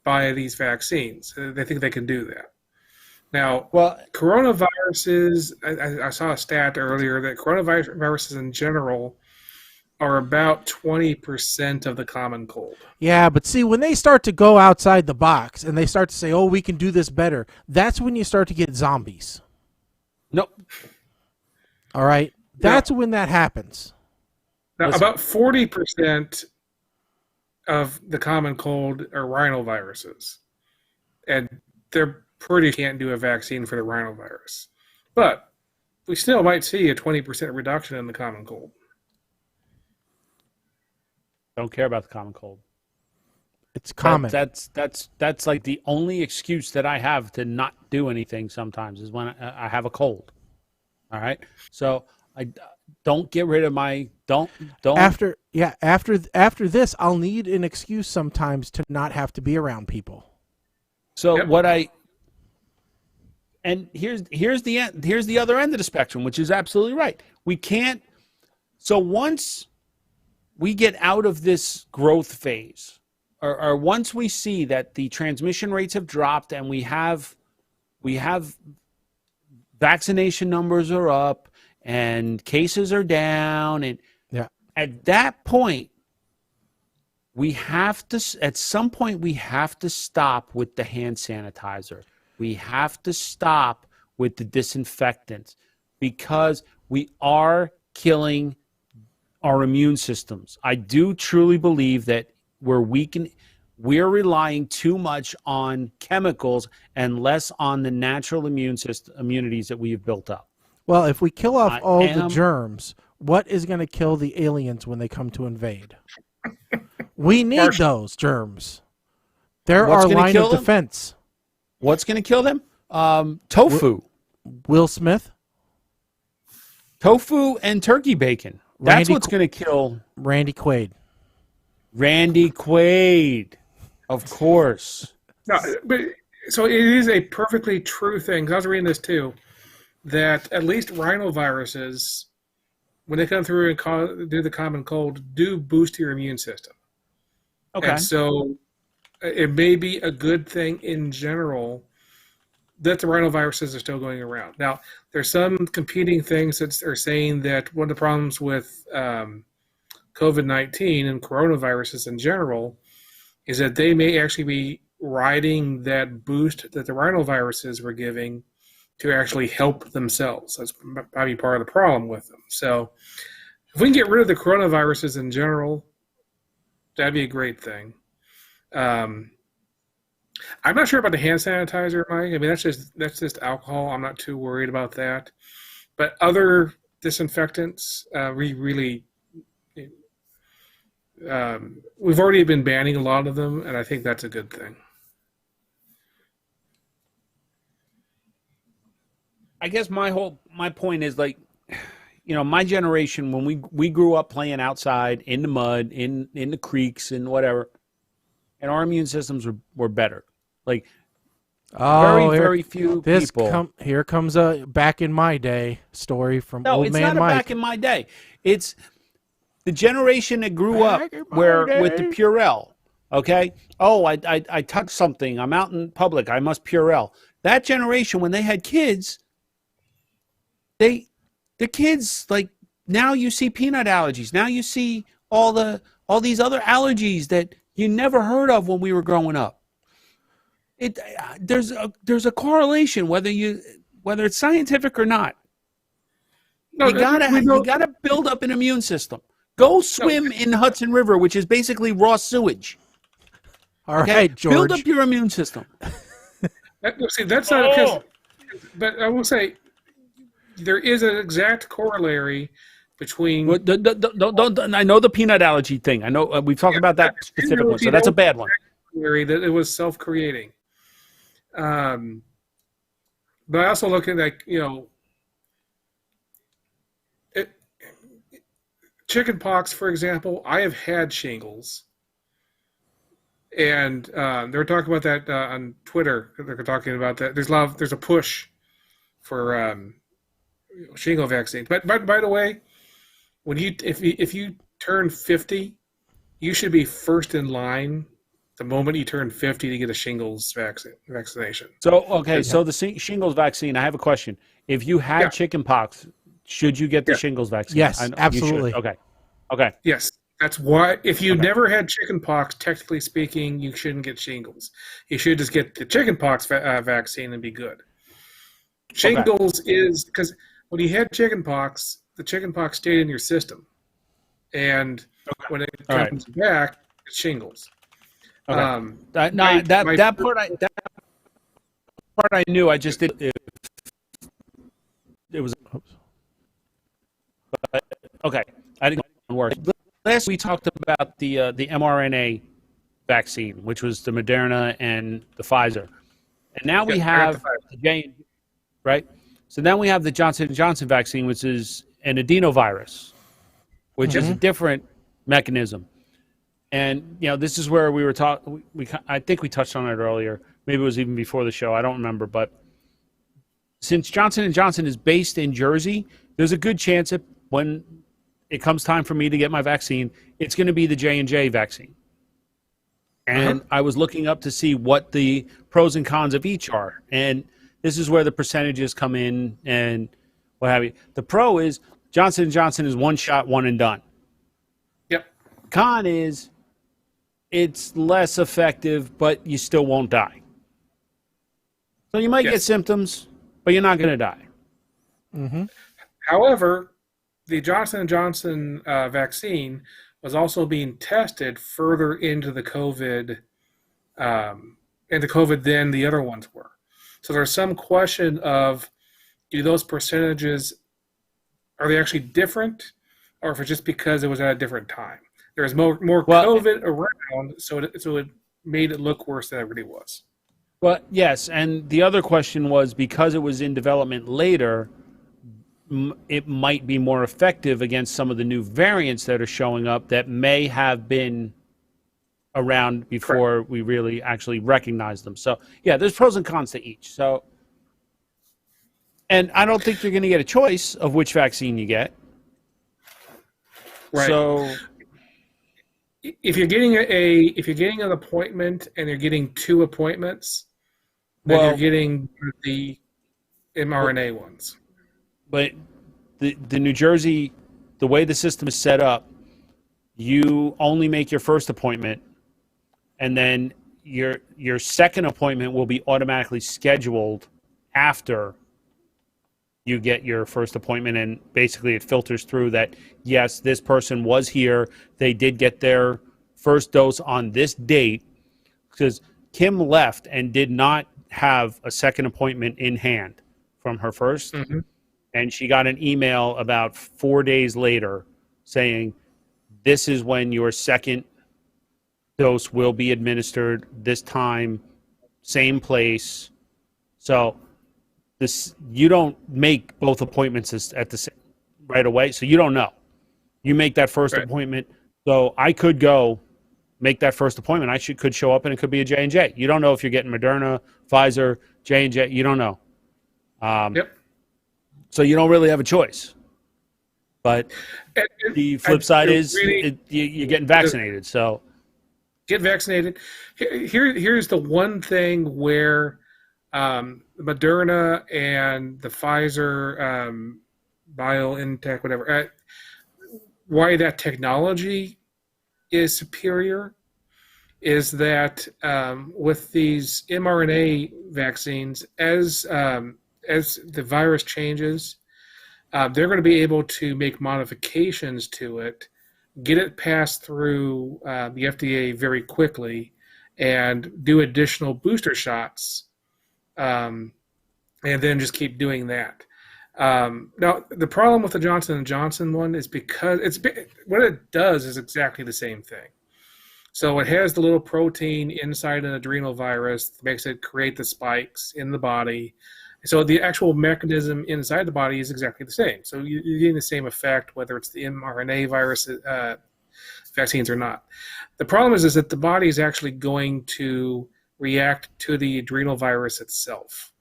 by these vaccines. They think they can do that. Now, Well, coronaviruses, I saw a stat earlier that coronaviruses in general are about 20% of the common cold. Yeah, but see, when they start to go outside the box and they start to say, "Oh, we can do this better," that's when you start to get zombies. no. All right, that's when that happens. Now, Listen. about 40% of the common cold are rhinoviruses, and they're pretty can't do a vaccine for the rhinovirus. But we still might see a 20% reduction in the common cold. Don't care about the common cold. It's common. That's like the only excuse that I have to not do anything sometimes is when I have a cold. All right, so I don't get rid of my don't After this, I'll need an excuse sometimes to not have to be around people. So Yep. And here's the other end of the spectrum, which is absolutely right. We can't. So once we get out of this growth phase, or once we see that the transmission rates have dropped and we have vaccination numbers are up and cases are down, and at that point at some point we have to stop with the hand sanitizer. We have to stop with the disinfectants because we are killing our immune systems. I do truly believe that we're relying too much on chemicals and less on the natural immunities that we have built up. Well, if we kill off all the germs, what is going to kill the aliens when they come to invade? We need those germs. They're our line of defense. What's going to kill them? Tofu. Will Smith? Tofu and turkey bacon. That's what's going to kill Randy Quaid. Randy Quaid, of course. No, but so it is a perfectly true thing. 'Cause I was reading this too, that at least rhinoviruses, when they come through and do the common cold, do boost your immune system. Okay. And so it may be a good thing in general that the rhinoviruses are still going around. Now, there's some competing things that are saying that one of the problems with COVID-19 and coronaviruses in general is that they may actually be riding that boost that the rhinoviruses were giving to actually help themselves. That's probably part of the problem with them. So if we can get rid of the coronaviruses in general, that'd be a great thing. I'm not sure about the hand sanitizer, Mike. I mean, that's just alcohol. I'm not too worried about that. But other disinfectants, we've already been banning a lot of them, and I think that's a good thing. I guess my point is, like, my generation, when we grew up playing outside in the mud, in the creeks and whatever, and our immune systems were better. Like, very few people. Here comes a back in my day story from old man Mike. No, it's not back in my day. It's the generation that grew up with the Purell. Okay? Oh, I touched something. I'm out in public. I must Purell. That generation, when they had kids, the kids, like, now you see peanut allergies. Now you see all these other allergies that you never heard of when we were growing up. There's a correlation whether it's scientific or not. No, you gotta build up an immune system. Go swim in the Hudson River, which is basically raw sewage. All right, George. Build up your immune system. See, that's not because. But I will say, there is an exact corollary between. I know the peanut allergy thing. I know we've talked about that specifically, so that's a bad one. That it was self-creating. But I also look at, like, chicken pox, for example. I have had shingles, and they were talking about that on Twitter. They're talking about that. There's a push for shingle vaccines. But by the way, if you turn 50, you should be first in line the moment you turn 50 to get a shingles vaccination. So, okay, so the shingles vaccine, I have a question. If you had chicken pox, should you get the shingles vaccine? Yes, absolutely. Okay. Yes. That's why, if you never had chicken pox, technically speaking, you shouldn't get shingles. You should just get the chicken pox vaccine and be good. Shingles is because when you had chicken pox, the chicken pox stayed in your system. And when it comes back, it's shingles. Okay. That part I knew. I just didn't. It was okay. I didn't work. Last we talked about the mRNA vaccine, which was the Moderna and the Pfizer, and now we have the J, right? So then we have the Johnson & Johnson vaccine, which is an adenovirus, which is a different mechanism. And this is where we were talking. I think we touched on it earlier. Maybe it was even before the show. I don't remember. But since Johnson & Johnson is based in Jersey, there's a good chance that when it comes time for me to get my vaccine, it's going to be the J&J vaccine. And I was looking up to see what the pros and cons of each are. And this is where the percentages come in and what have you. The pro is Johnson & Johnson is one shot, one and done. Yep. Con is it's less effective, but you still won't die. So you might get symptoms, but you're not going to die. Mm-hmm. However, the Johnson & Johnson vaccine was also being tested further into the COVID, than the other ones were. So there's some question of, do those percentages, are they actually different, or if it's just because it was at a different time? There was more COVID around, so it made it look worse than it really was. Well, yes, and the other question was because it was in development later, it might be more effective against some of the new variants that are showing up that may have been around before we really actually recognize them. So, yeah, there's pros and cons to each. So, and I don't think you're going to get a choice of which vaccine you get. Right. So, if you're getting an appointment and you're getting 2 appointments, then you're getting the mRNA ones. But the New Jersey, the way the system is set up, you only make your first appointment, and then your second appointment will be automatically scheduled after you get your first appointment, and basically it filters through that, yes, this person was here, they did get their first dose on this date, because Kim left and did not have a second appointment in hand from her first. Mm-hmm. And she got an email about 4 days later saying, this is when your second dose will be administered, this time, same place. So you don't make both appointments at the same right away, so you don't know. You make that first appointment. So I could go make that first appointment. I could show up and it could be a J&J. You don't know if you're getting Moderna, Pfizer, J&J. You don't know. So you don't really have a choice. But the flip side is you're getting vaccinated. So get vaccinated. Here's the one thing where Moderna and the Pfizer, BioNTech, whatever, why that technology is superior is that with these mRNA vaccines, as the virus changes, they're going to be able to make modifications to it, get it passed through the FDA very quickly, and do additional booster shots, and then just keep doing that. Now, the problem with the Johnson & Johnson one is because what it does is exactly the same thing. So it has the little protein inside an adrenal virus that makes it create the spikes in the body. So the actual mechanism inside the body is exactly the same. So you're getting the same effect, whether it's the mRNA virus vaccines or not. The problem is that the body is actually going to react to the adrenal virus itself.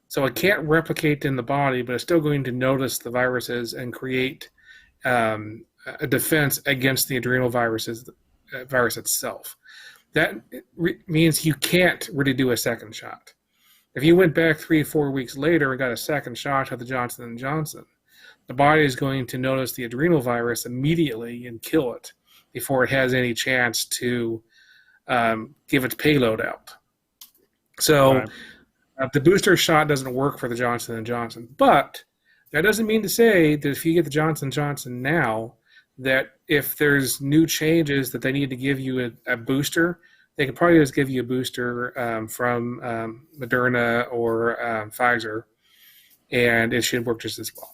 So it can't replicate in the body, but it's still going to notice the viruses and create a defense against the adrenal virus itself. that means you can't really do a second shot. If you went back 3-4 weeks later and got a second shot of the Johnson & Johnson, the body is going to notice the adrenal virus immediately and kill it before it has any chance to give its payload out. So the booster shot doesn't work for the Johnson & Johnson. But that doesn't mean to say that if you get the Johnson & Johnson now, that if there's new changes that they need to give you a booster, they could probably just give you a booster from Moderna or Pfizer, and it should work just as well.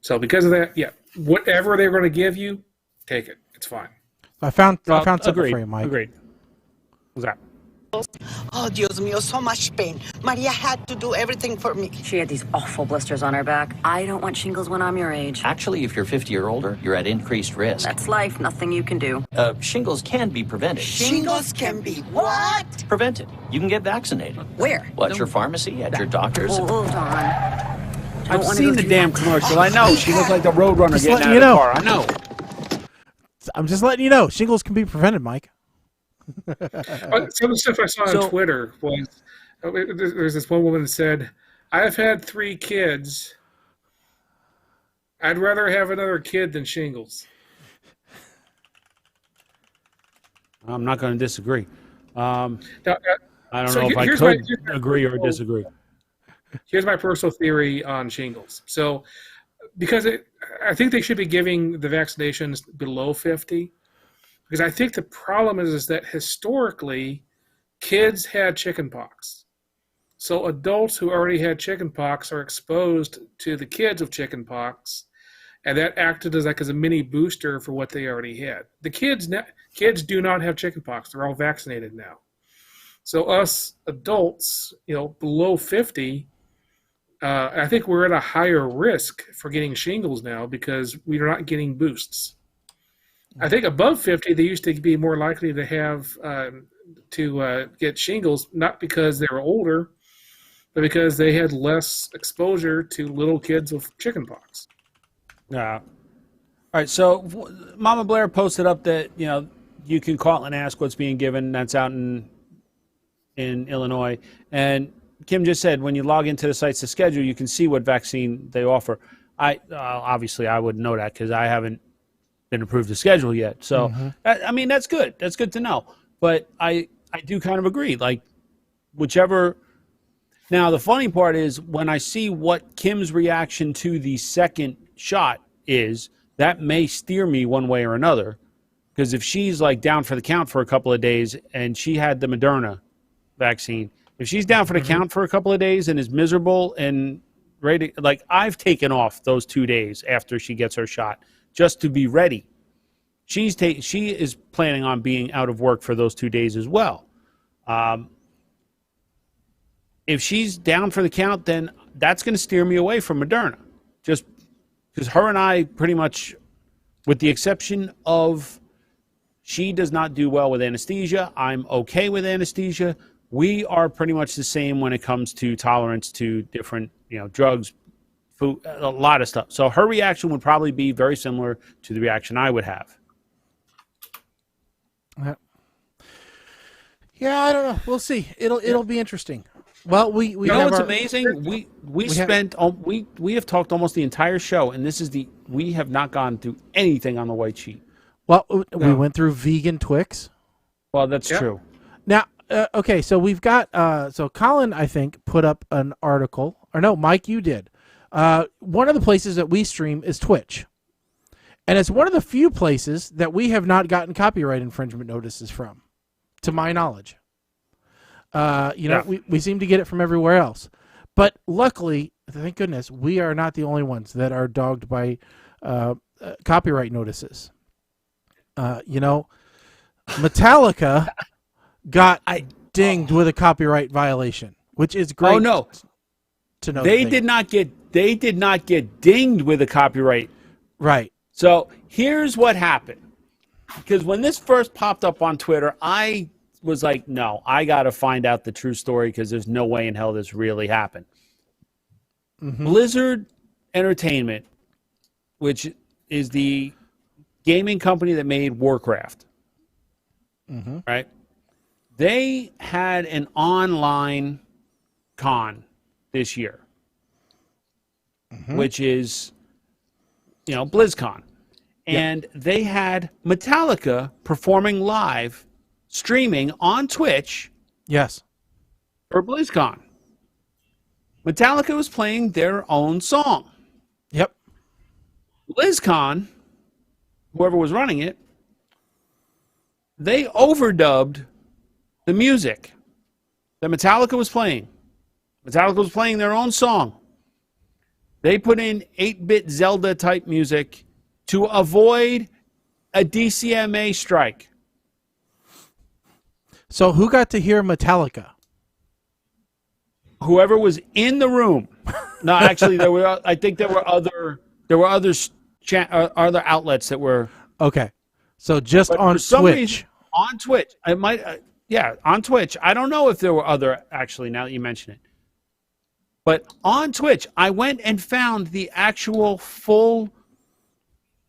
So because of that, yeah, whatever they're going to give you, take it. It's fine. I found something for you, Mike. Agreed. What's that? Oh, Dios mío, so much pain. Maria had to do everything for me. She had these awful blisters on her back. I don't want shingles when I'm your age. Actually, if you're 50 or older, you're at increased risk. That's life. Nothing you can do. Shingles can be prevented. Shingles can be what? Prevented. You can get vaccinated. Where? Well, at your pharmacy, at your doctor's. Hold on. I've seen the damn commercial. I know. She looks like the Roadrunner Just getting letting out you of the know. car. I know. I'm just letting you know, shingles can be prevented, Mike. Some of the stuff I saw on Twitter was there's this one woman that said, "I've had 3 kids. I'd rather have another kid than shingles." I'm not going to disagree. Now, I don't so know if I here's could my agree or disagree. Here's my personal theory on shingles. So, because I think they should be giving the vaccinations below 50, because I think the problem is that historically, kids had chickenpox. So adults who already had chickenpox are exposed to the kids with chickenpox, and that acted as a mini booster for what they already had. The kids do not have chickenpox; they're all vaccinated now. So us adults, below 50. I think we're at a higher risk for getting shingles now because we are not getting boosts. I think above 50, they used to be more likely to have get shingles, not because they were older, but because they had less exposure to little kids with chickenpox. Yeah. All right. So Mama Blair posted up that you can call and ask what's being given. That's out in Illinois, and Kim just said when you log into the site's schedule, you can see what vaccine they offer. Obviously I wouldn't know that because I haven't been approved to schedule yet. So that's good. That's good to know. But I do kind of agree. Like whichever. Now the funny part is when I see what Kim's reaction to the second shot is, that may steer me one way or another. Because if she's like down for the count for a couple of days and she had the Moderna vaccine. If she's down for the count for a couple of days and is miserable and ready, like I've taken off those 2 days after she gets her shot just to be ready. She is planning on being out of work for those 2 days as well. If she's down for the count, then that's going to steer me away from Moderna. Just because her and I pretty much, with the exception of she does not do well with anesthesia, I'm okay with anesthesia. We are pretty much the same when it comes to tolerance to different, drugs, food, a lot of stuff. So her reaction would probably be very similar to the reaction I would have. Yeah, I don't know. We'll see. It'll be interesting. Well, we know what's amazing? We have talked almost the entire show, and we have not gone through anything on the white sheet. Well, we went through vegan Twix. Well, that's true. Now. Okay, so we've got so Colin, I think, put up an article, or no, Mike, you did. One of the places that we stream is Twitch, and it's one of the few places that we have not gotten copyright infringement notices from, to my knowledge. We seem to get it from everywhere else, but luckily, thank goodness, we are not the only ones that are dogged by copyright notices. Metallica got dinged with a copyright violation, which is great. Oh no, to know they did not get dinged with a copyright. Right. So here's what happened, because when this first popped up on Twitter, I was like, no, I got to find out the true story because there's no way in hell this really happened. Blizzard Entertainment, which is the gaming company that made Warcraft, right? they had an online con this year, which is, BlizzCon. And they had Metallica performing live, streaming on Twitch. Yes. For BlizzCon. Metallica was playing their own song. Yep. BlizzCon, whoever was running it, they overdubbed the music that Metallica was playing. Metallica was playing their own song. They put in 8-bit Zelda type music to avoid a DCMA strike. So who got to hear Metallica? Whoever was in the room. No, actually, I think there were other outlets that were okay. So just on Twitch. On Twitch, I might, on Twitch. I don't know if there were other. Actually, now that you mention it, but on Twitch, I went and found the actual full,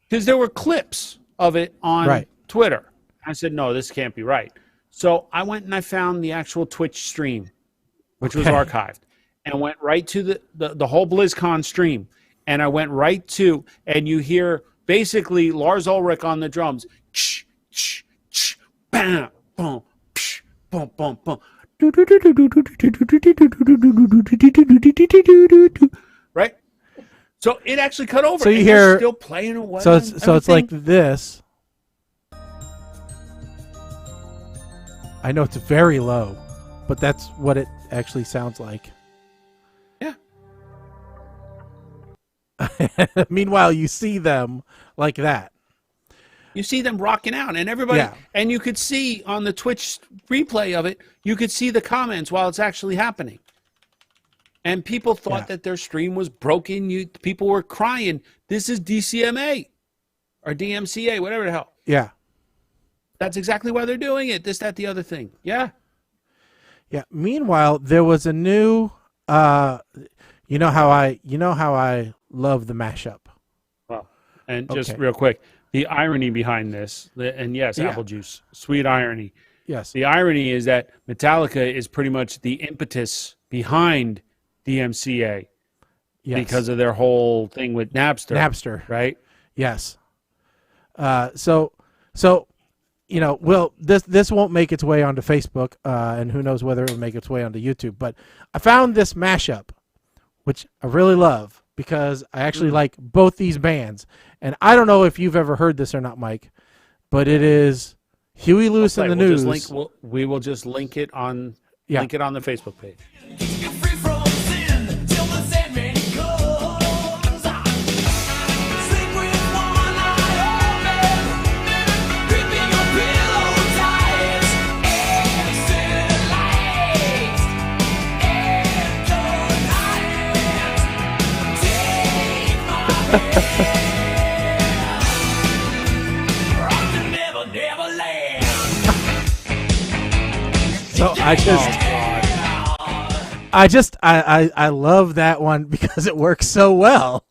because there were clips of it on Twitter. I said, no, this can't be right. So I went and I found the actual Twitch stream, which was archived, and went right to the whole BlizzCon stream. And I went right to, and you hear basically Lars Ulrich on the drums. Bam, boom, boom, boom, boom. Right? So it actually cut over. So you hear still playing away. So it's like this. I know it's very low, but that's what it actually sounds like. Yeah. Meanwhile, you see them like that. You see them rocking out, and everybody, and you could see on the Twitch replay of it, you could see the comments while it's actually happening. And people thought that their stream was broken. People were crying, this is DCMA or DMCA, whatever the hell. Yeah. That's exactly why they're doing it. This, that, the other thing. Yeah. Yeah. Meanwhile, there was a new, you know how I love the mashup. Well, and just real quick, the irony behind this, and yes, apple juice, sweet irony. Yes. The irony is that Metallica is pretty much the impetus behind DMCA because of their whole thing with Napster. Right? Yes. So this won't make its way onto Facebook, and who knows whether it will make its way onto YouTube. But I found this mashup, which I really love because I actually like both these bands. And I don't know if you've ever heard this or not, Mike, but it is Huey Lewis and the News. We will just link it on the Facebook page. So I love that one because it works so well.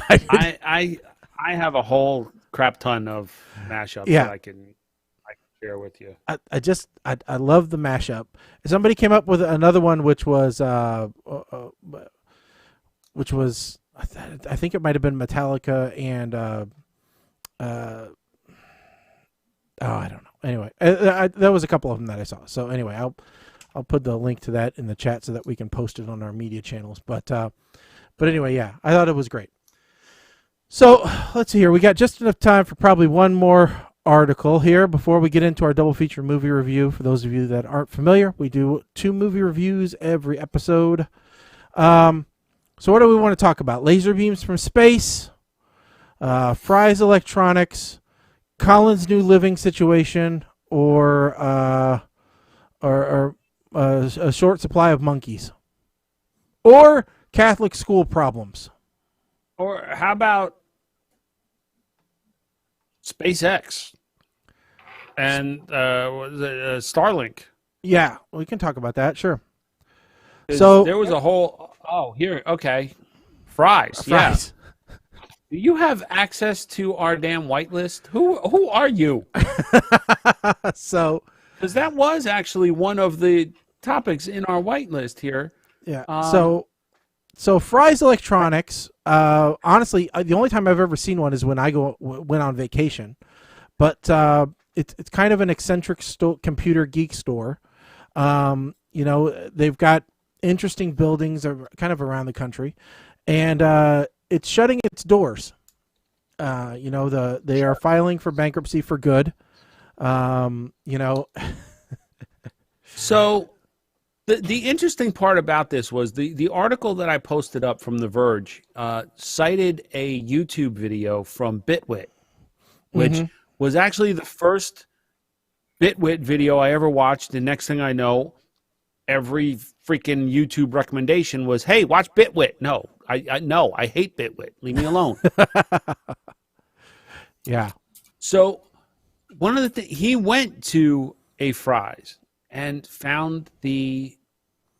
I have a whole crap ton of mashups that I can share with you. I love the mashup. Somebody came up with another one which was I think it might have been Metallica and I don't know. Anyway, there was a couple of them that I saw. So anyway, I'll put the link to that in the chat so that we can post it on our media channels. But anyway, yeah, I thought it was great. So let's see here. We got just enough time for probably one more article here before we get into our double feature movie review. For those of you that aren't familiar, we do 2 movie reviews every episode. So what do we want to talk about? Laser beams from space, Fry's Electronics, Colin's new living situation, or a short supply of monkeys, or Catholic school problems. Or how about SpaceX and Starlink? Yeah, we can talk about that. Sure. So there was a whole. Oh, here. Okay, Fry's. Yeah. Do you have access to our damn whitelist? Who are you? So Because that was actually one of the topics in our whitelist here. Yeah. So Fry's Electronics. Honestly, the only time I've ever seen one is when I went on vacation. But it's kind of an eccentric computer geek store. They've got interesting buildings kind of around the country, and it's shutting its doors. They are filing for bankruptcy for good. So the interesting part about this was the article that I posted up from The Verge cited a YouTube video from Bitwit, which was actually the first Bitwit video I ever watched. The next thing I know, every freaking YouTube recommendation was, "Hey, watch Bitwit." No, I hate Bitwit. Leave me alone. Yeah. So one of the things, he went to a Fry's and found the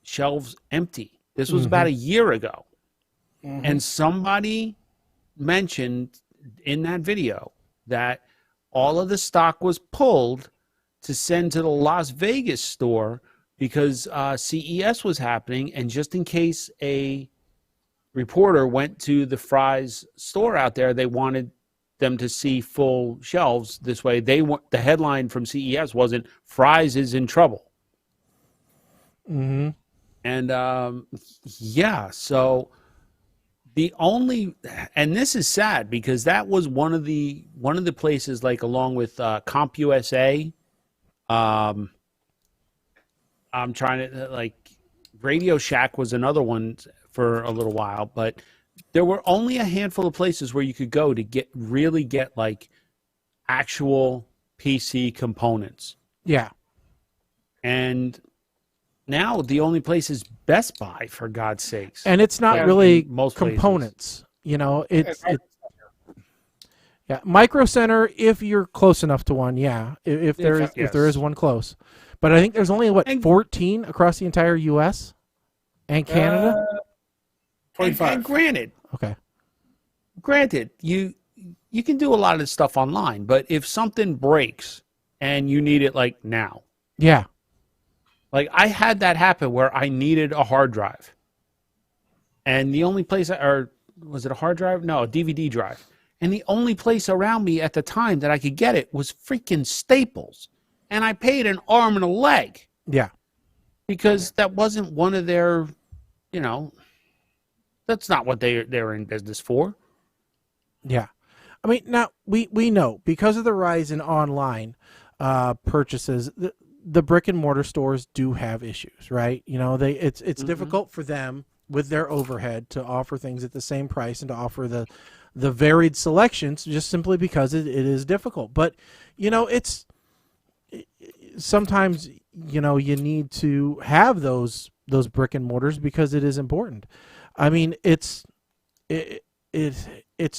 shelves empty. This was about a year ago. And somebody mentioned in that video that all of the stock was pulled to send to the Las Vegas store because CES was happening, and just in case a reporter went to the Fry's store out there, they wanted them to see full shelves. This way, the headline from CES wasn't "Fry's is in trouble." And so the only, and this is sad because that was one of the places, like along with CompUSA. I'm trying to, like, Radio Shack was another one for a little while, but there were only a handful of places where you could go to really get like actual PC components. Yeah. And now the only place is Best Buy, for God's sakes. And it's not really most components. Micro Center, if you're close enough to one, if there is one close. But I think there's only 14 across the entire U.S. and Canada. 25. And granted, okay. Granted, you can do a lot of stuff online, but if something breaks and you need it like now, like I had that happen where I needed a hard drive, and the only place, or was it a hard drive? No, a DVD drive. And the only place around me at the time that I could get it was freaking Staples. And I paid an arm and a leg. Yeah. Because that wasn't one of their, that's not what they're in business for. Yeah. I mean, now we know because of the rise in online purchases, the brick and mortar stores do have issues, right? It's difficult for them with their overhead to offer things at the same price and to offer the varied selections just simply because it is difficult. But, it's sometimes, you need to have those brick and mortars because it is important. I mean, it's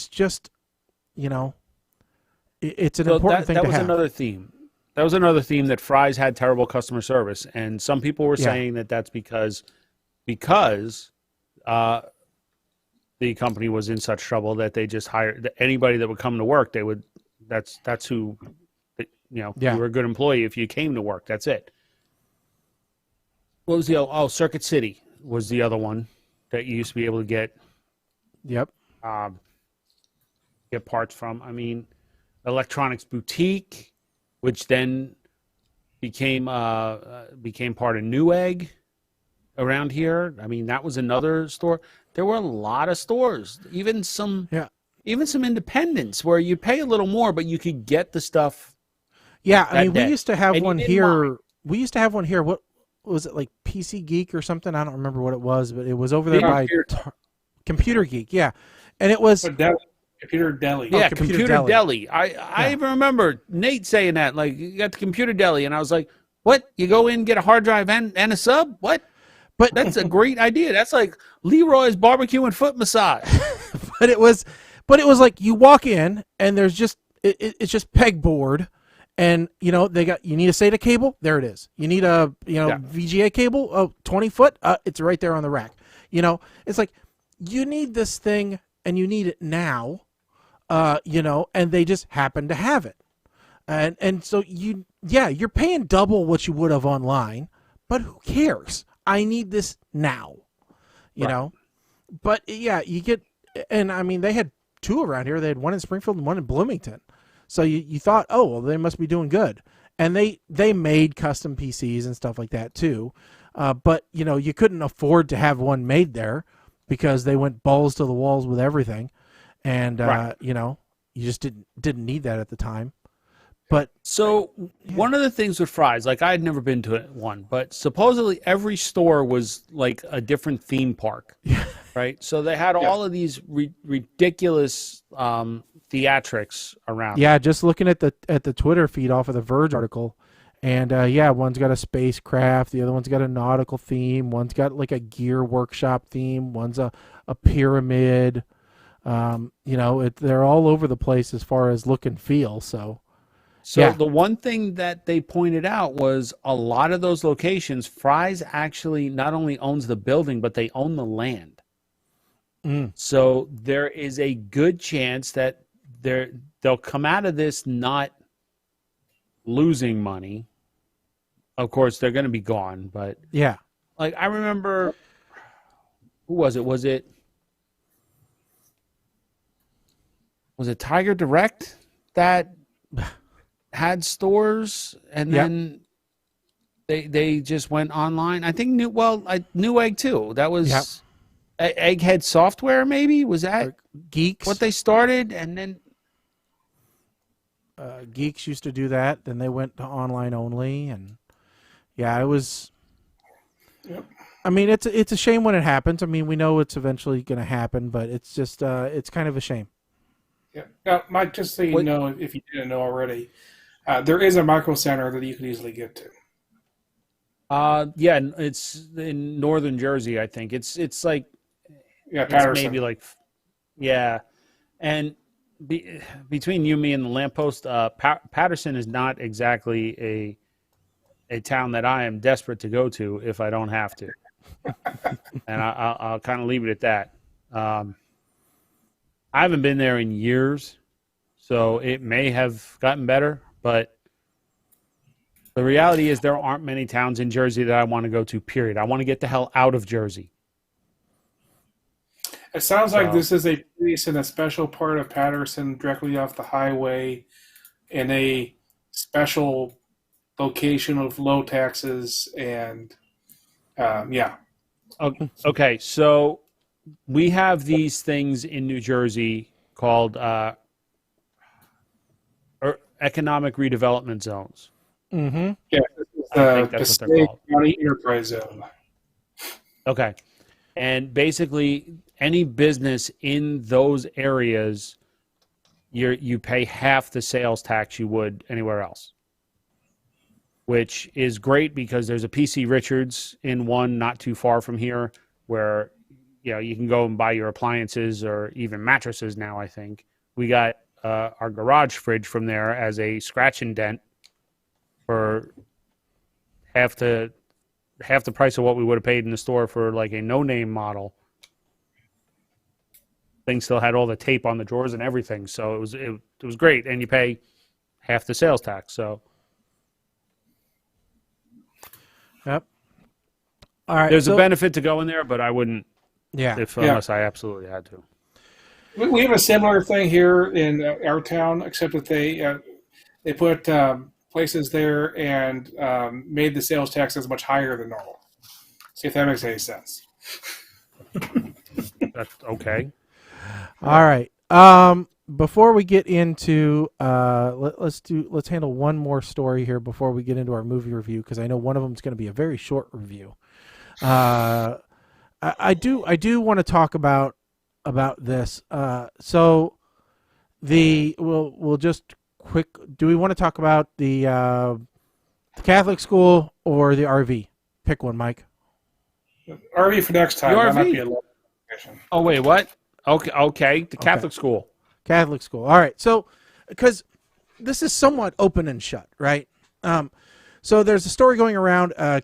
just, it's an important thing to have. That was another theme. That was another theme, that Fry's had terrible customer service. And some people were saying that that's because the company was in such trouble that they just hired anybody that would come to work. That's who, you were a good employee if you came to work. That's it. What was Circuit City was the other one that you used to be able to get. Yep. Get parts from. I mean, Electronics Boutique, which then became part of Newegg around here. I mean, that was another store. There were a lot of stores, even some independents where you pay a little more, but you could get the stuff. Yeah, I mean, we used to have one here. We used to have one here. What was it, like PC Geek or something? I don't remember what it was, but it was over there by Computer Geek. Yeah, and it was Computer Deli. Yeah, Computer Deli. I even remember Nate saying that, like, you got the Computer Deli, and I was like, what? You go in, get a hard drive and a sub? What? But that's a great idea. That's like Leroy's barbecue and foot massage. But it was like you walk in and there's just it's just pegboard, and you need a SATA cable, there it is. You need a VGA cable, 20 foot, it's right there on the rack. It's like you need this thing and you need it now, and they just happen to have it. And so you're paying double what you would have online, but who cares? I need this now, you know. But yeah, you get, and I mean, they had two around here. They had one in Springfield and one in Bloomington. So you thought, oh, well, they must be doing good. And they made custom PCs and stuff like that too. But you know, you couldn't afford to have one made there because they went balls to the walls with everything, and you know, you just didn't need that at the time. But so one of the things with Fry's, like I had never been to one, but supposedly every store was like a different theme park, right? So they had all of these ridiculous theatrics around. Yeah, just looking at the Twitter feed off of the Verge article, and one's got a spacecraft, the other one's got a nautical theme, one's got like a gear workshop theme, one's a pyramid. You know, they're all over the place as far as look and feel. So the one thing that they pointed out was a lot of those locations, Fry's actually not only owns the building, but they own the land. So there is a good chance that they'll come out of this not losing money. Of course, they're going to be gone, but yeah, like I remember, who was it? Was it Tiger Direct that had stores and then they just went online? I think Newegg too. That was Egghead Software, maybe? Was that Geeks what they started? And then Geeks used to do that. Then they went to online only, and it was. Yep. I mean, it's a shame when it happens. I mean, we know it's eventually going to happen, but it's just it's kind of a shame. Yeah. Now, Mike, just so you know, if you didn't know already, there is a Micro Center that you could easily get to. It's in northern Jersey, I think. It's like Patterson. Maybe like and between you, me, and the lamppost, Patterson is not exactly a town that I am desperate to go to if I don't have to, and I'll kind of leave it at that. I haven't been there in years, so it may have gotten better, but the reality is there aren't many towns in Jersey that I want to go to, period. I want to get the hell out of Jersey. It sounds like this is a place in a special part of Patterson, directly off the highway, in a special location of low taxes, and Okay, so we have these things in New Jersey called economic redevelopment zones. Mm-hmm. Yeah, this is the Passaic County Enterprise Zone. Okay, and basically any business in those areas, you pay half the sales tax you would anywhere else, which is great because there's a PC Richards in one not too far from here where you can go and buy your appliances or even mattresses now, I think. We got our garage fridge from there as a scratch and dent for half the price of what we would have paid in the store for like a no-name model. Thing still had all the tape on the drawers and everything, so it was great, and you pay half the sales tax. So, yep. All right. There's a benefit to going there, but I wouldn't. Unless I absolutely had to. We have a similar thing here in our town, except that they put places there and made the sales taxes much higher than normal. See if that makes any sense. That's okay. All right. Before we get into let's handle one more story here before we get into our movie review, because I know one of them is going to be a very short review. I do want to talk about this. So we'll just quick. Do we want to talk about the Catholic school or the RV? Pick one, Mike. RV for next time. That might be a little Oh wait, what? Okay. The Catholic school. Catholic school. All right. So, because this is somewhat open and shut, right? So there's a story going around. 3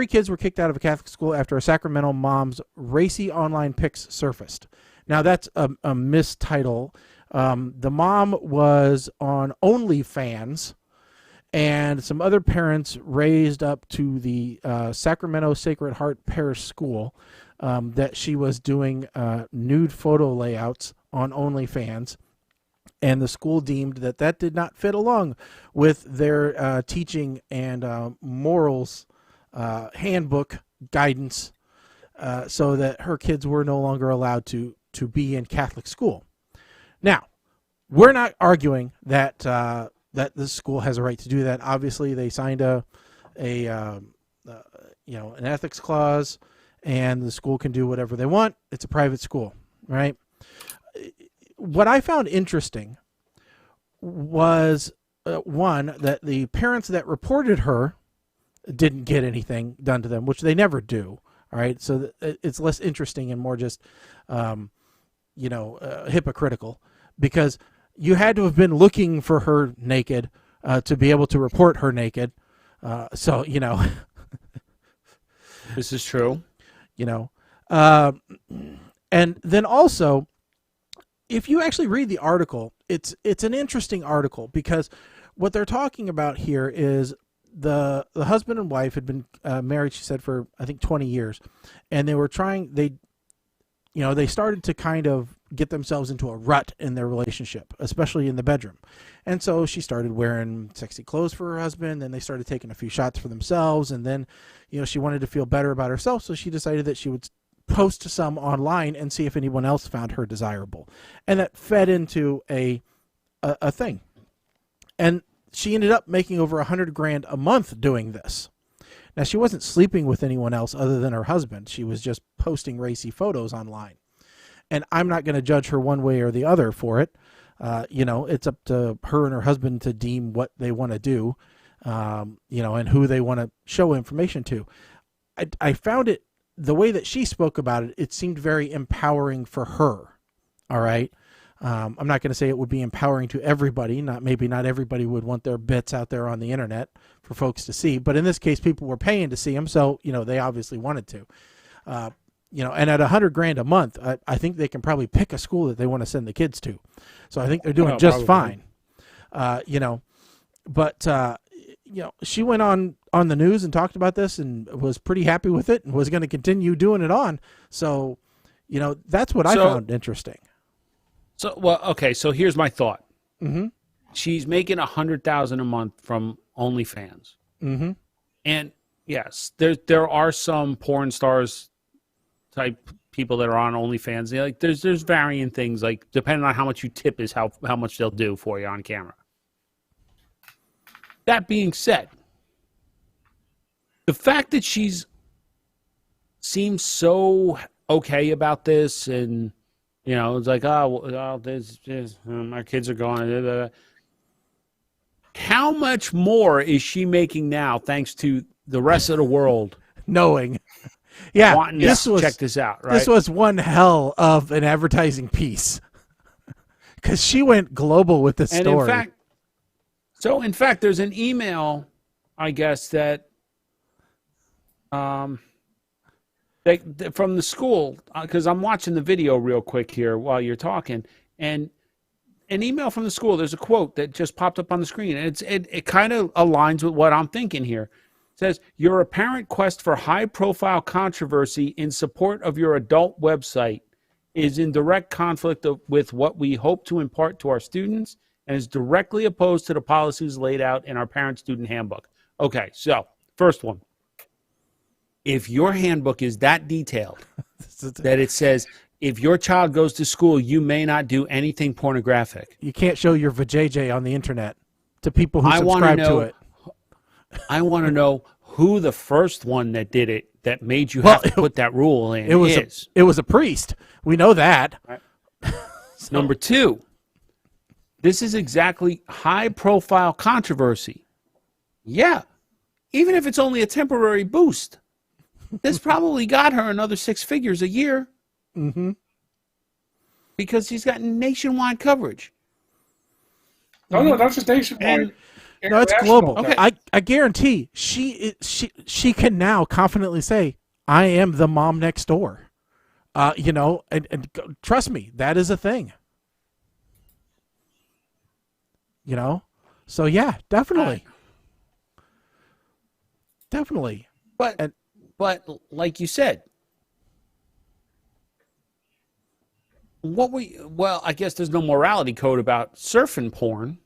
kids were kicked out of a Catholic school after a Sacramento mom's racy online pics surfaced. Now that's a mistitle. The mom was on OnlyFans, and some other parents raised up to the Sacramento Sacred Heart Parish School that she was doing nude photo layouts on OnlyFans. And the school deemed that that did not fit along with their teaching and morals handbook guidance, so that her kids were no longer allowed to be in Catholic school. Now, we're not arguing that that the school has a right to do that. Obviously, they signed an ethics clause, and the school can do whatever they want. It's a private school, right? What I found interesting was, one, that the parents that reported her didn't get anything done to them, which they never do. All right, so it's less interesting and more just, hypocritical, because you had to have been looking for her naked to be able to report her naked. So this is true. And then also, if you actually read the article, it's an interesting article, because what they're talking about here is the husband and wife had been married, she said, for I think 20 years, and they started to kind of get themselves into a rut in their relationship, especially in the bedroom. And so she started wearing sexy clothes for her husband, then they started taking a few shots for themselves, and then she wanted to feel better about herself, so she decided that she would post some online and see if anyone else found her desirable, and that fed into a thing. And she ended up making over $100,000 a month doing this. Now, she wasn't sleeping with anyone else other than her husband. She was just posting racy photos online, and I'm not going to judge her one way or the other for it. It's up to her and her husband to deem what they want to do, and who they want to show information to. I found it, the way that she spoke about it, it seemed very empowering for her. All right. I'm not going to say it would be empowering to everybody. Maybe not everybody would want their bits out there on the internet for folks to see. But in this case, people were paying to see them. So, they obviously wanted to. And at $100,000 a month, I think they can probably pick a school that they want to send the kids to. So I think they're doing just fine. She went on the news and talked about this and was pretty happy with it and was going to continue doing it on. So, that's what I found interesting. So here's my thought. Mm-hmm. She's making $100,000 a month from OnlyFans. Mm-hmm. And yes, there are some porn stars type people that are on OnlyFans. Like there's varying things, like depending on how much you tip is how much they'll do for you on camera. That being said, the fact that she's seems so okay about this, and it's like, our kids are going. How much more is she making now, thanks to the rest of the world knowing? Yeah, wanting to check this out. Right? This was one hell of an advertising piece, because she went global with this story. In fact, there's an email, I guess, that from the school, because I'm watching the video real quick here while you're talking, and an email from the school. There's a quote that just popped up on the screen, and it kind of aligns with what I'm thinking here. It says, "Your apparent quest for high-profile controversy in support of your adult website is in direct conflict with what we hope to impart to our students, and is directly opposed to the policies laid out in our parent-student handbook." Okay, so first one. If your handbook is that detailed that it says, if your child goes to school, you may not do anything pornographic. You can't show your vajayjay on the internet to people who subscribe to it. I want to know who the first one that did it, that made you have to put that rule in, It was a priest. We know that. Right. Number two. This is exactly high-profile controversy. Yeah, even if it's only a temporary boost, this probably got her another 6 figures a year. Mm-hmm. Because she's got nationwide coverage. No, that's just nationwide. No, it's global. Okay. I guarantee she can now confidently say, "I am the mom next door." And trust me, that is a thing. You know, so yeah, definitely. Definitely. But like you said, I guess there's no morality code about surfing porn.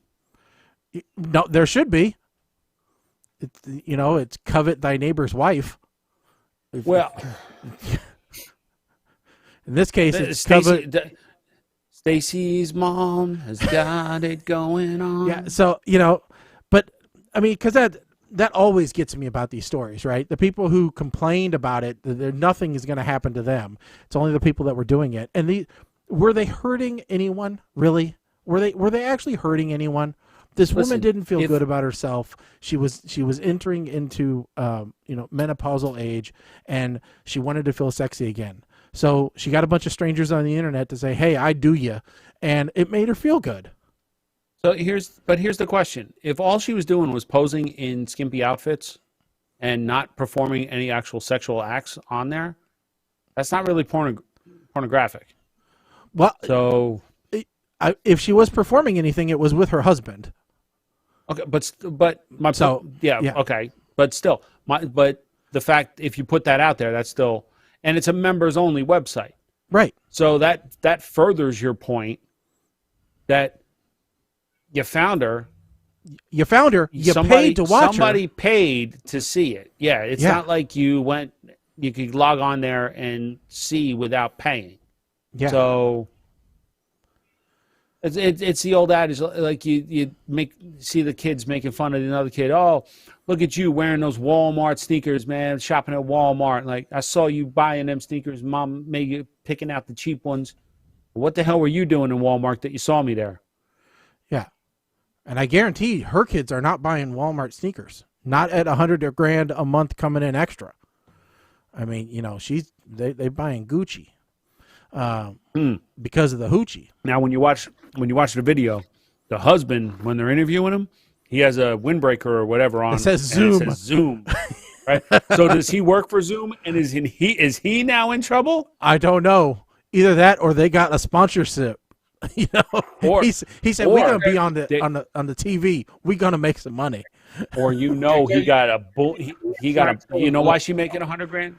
No, there should be. It's covet thy neighbor's wife. Well, in this case, it's covet. Stacy's mom has got it going on. Yeah, so but I mean, because that always gets me about these stories, right? The people who complained about it, nothing is going to happen to them. It's only the people that were doing it. And were they hurting anyone? Really? Were they actually hurting anyone? This woman didn't feel good about herself. She was entering into menopausal age, and she wanted to feel sexy again. So she got a bunch of strangers on the internet to say, "Hey, I do ya," and it made her feel good. So here's the question: if all she was doing was posing in skimpy outfits and not performing any actual sexual acts on there, that's not really pornographic. Well, so if she was performing anything, it was with her husband. Okay, okay, but still, but the fact if you put that out there, that's still, and it's a members only website, right? So that furthers your point that you found her. You paid to watch her. Somebody paid to see it. Yeah, it's not like you could log on there and see without paying. Yeah. So it's the old adage, like you see the kids making fun of another kid. Oh, look at you wearing those Walmart sneakers, man, shopping at Walmart. Like, I saw you buying them sneakers. Mom made you picking out the cheap ones. What the hell were you doing in Walmart that you saw me there? Yeah. And I guarantee her kids are not buying Walmart sneakers. Not at $100,000 a month coming in extra. I mean, they buying Gucci. Because of the hoochie. Now, when you watch the video, the husband, when they're interviewing him, he has a windbreaker or whatever on. It says Zoom. Zoom. Right? So does he work for Zoom? And is he now in trouble? I don't know. Either that or they got a sponsorship. He said we're gonna be on the TV. We're gonna make some money. Or he got a bull. He got a. You know why she making $100,000?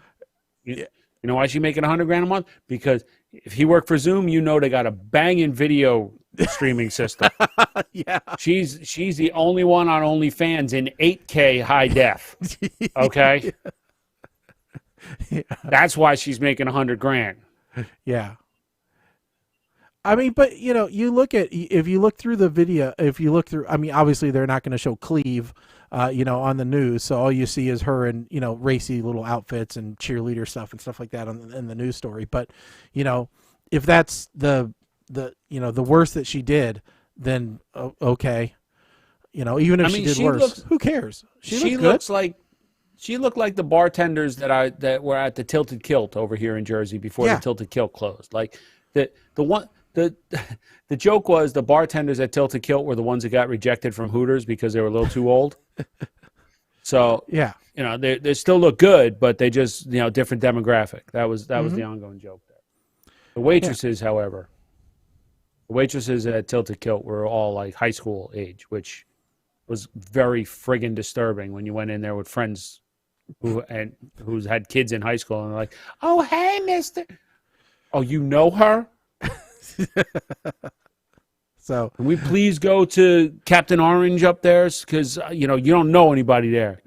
You know why she making $100,000 a month? Because if he worked for Zoom, they got a banging video streaming system. Yeah, she's the only one on OnlyFans in 8K high def. Okay, yeah. That's why she's making $100,000. Yeah. I mean, but you look through the video, I mean, obviously they're not going to show Cleve, on the news. So all you see is her in, racy little outfits and cheerleader stuff and stuff like that in the news story. But, if that's the worst that she did, then okay. Even if she did worse, who cares? She looks like the bartenders that were at the Tilted Kilt over here in Jersey before the Tilted Kilt closed. Like the joke was the bartenders at Tilted Kilt were the ones that got rejected from Hooters because they were a little too old. So they still look good, but they just different demographic. That was the ongoing joke there. The waitresses, however, at Tilted Kilt were all like high school age, which was very friggin' disturbing when you went in there with friends who had kids in high school and they're like, "Oh, hey, mister." Oh, you know her? So can we please go to Captain Orange up there? Because, you don't know anybody there.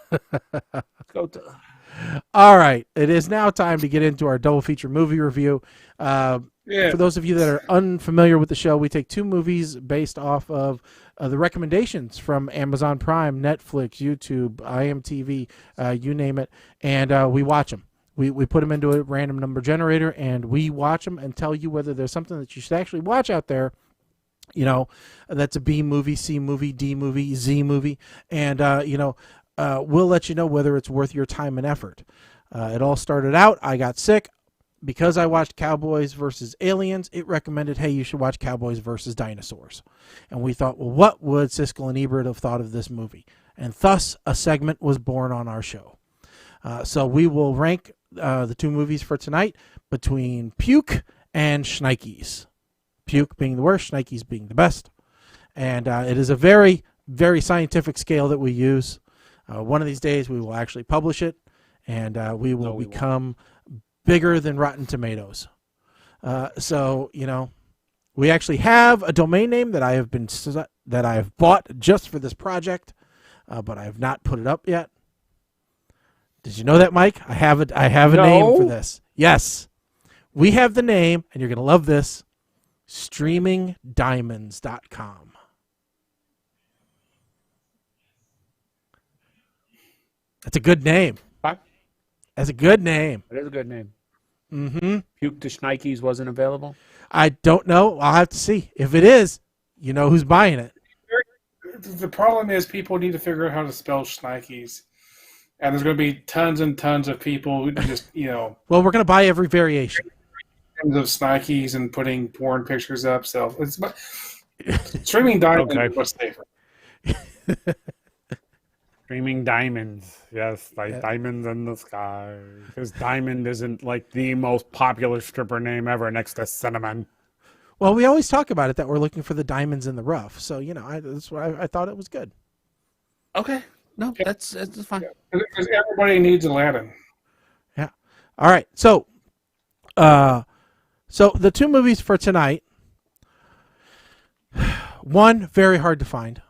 Let's go to... All right. It is now time to get into our double feature movie review. For those of you that are unfamiliar with the show, we take two movies based off of the recommendations from Amazon Prime, Netflix, YouTube, IMTV, you name it, and we watch them. We put them into a random number generator, and we watch them and tell you whether there's something that you should actually watch out there. That's a B movie, C movie, D movie, Z movie, and we'll let you know whether it's worth your time and effort. It all started out, I got sick. Because I watched Cowboys versus Aliens, it recommended, hey, you should watch Cowboys versus Dinosaurs. And we thought, well, what would Siskel and Ebert have thought of this movie? And thus, a segment was born on our show. So we will rank the two movies for tonight between Puke and Schnikes. Puke being the worst, Schnikes being the best. And it is a very, very scientific scale that we use. One of these days we will actually publish it, and we will become bigger than Rotten Tomatoes. So, we actually have a domain name that I have bought just for this project, but I have not put it up yet. Did you know that, Mike? I have a name for this. Yes. We have the name, and you're going to love this, streamingdiamonds.com. That's a good name. That's a good name. It is a good name. Mm-hmm. Puke to Schneikes wasn't available? I don't know. I'll have to see. If it is, you know who's buying it. The problem is people need to figure out how to spell Schneikes. And there's going to be tons and tons of people who just, Well, we're going to buy every variation. Of Schneikes and putting porn pictures up. So it's streaming diamonds is much safer. Streaming diamonds, yes, like diamonds in the sky. Because Diamond isn't like the most popular stripper name ever next to Cinnamon. Well, we always talk about it that we're looking for the diamonds in the rough. So that's why I thought it was good. Okay, no, that's fine. Because everybody needs Aladdin. Yeah. All right. So the two movies for tonight. One, very hard to find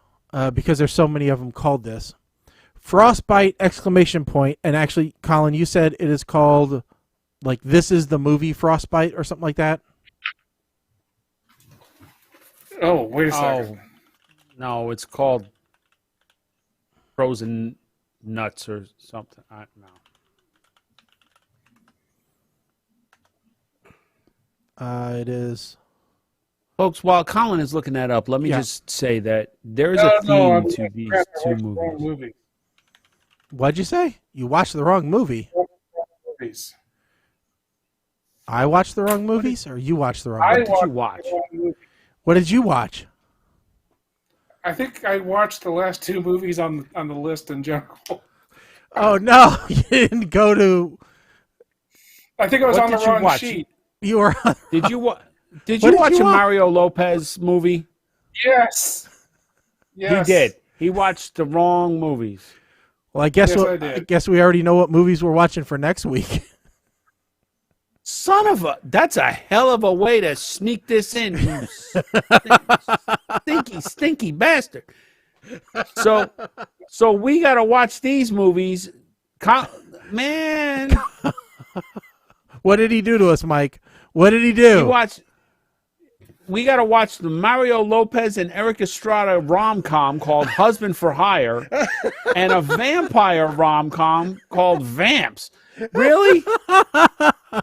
because there's so many of them called this. Frostbite ! And actually, Colin, you said it is called, like, this is the movie Frostbite or something like that? Oh, wait a second. No, it's called Frozen Nuts or something. No. It is. Folks, while Colin is looking that up, let me just say that there is a theme to these two movies. What'd you say? You watched the wrong movie. I watched the wrong movies, or you watched the wrong movie? What did you watch? What did you watch? I think I watched the last two movies on the list in general. Oh, no. You didn't go to... I think I was on the wrong sheet. You were... Did you watch a Mario Lopez movie? Yes. He did. He watched the wrong movies. Well, I guess we already know what movies we're watching for next week. That's a hell of a way to sneak this in, you stinky bastard. So we got to watch these movies. Man. What did he do to us, Mike? What did he do? We got to watch the Mario Lopez and Eric Estrada rom-com called Husband for Hire and a vampire rom-com called Vamps. Really?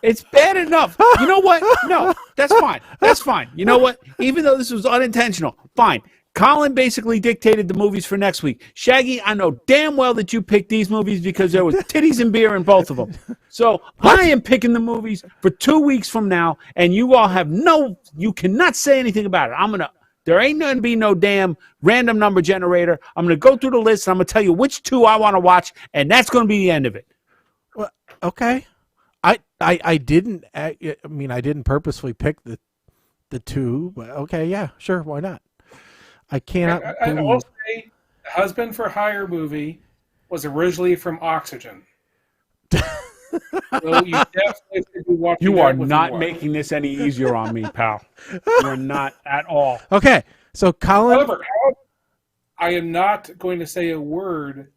It's bad enough. You know what? No, that's fine. That's fine. You know what? Even though this was unintentional, fine. Colin basically dictated the movies for next week. Shaggy, I know damn well that you picked these movies because there was titties and beer in both of them. So I am picking the movies for 2 weeks from now, and you all you cannot say anything about it. There ain't going to be no damn random number generator. I'm going to go through the list, and I'm going to tell you which two I want to watch, and that's going to be the end of it. Well, okay. I didn't purposefully pick the two, but okay, yeah, sure, why not? I cannot. I will say, the Husband for Hire movie was originally from Oxygen. So you definitely should be watching. You are not making this any easier on me, pal. You are not at all. Okay, so Colin. However, I am not going to say a word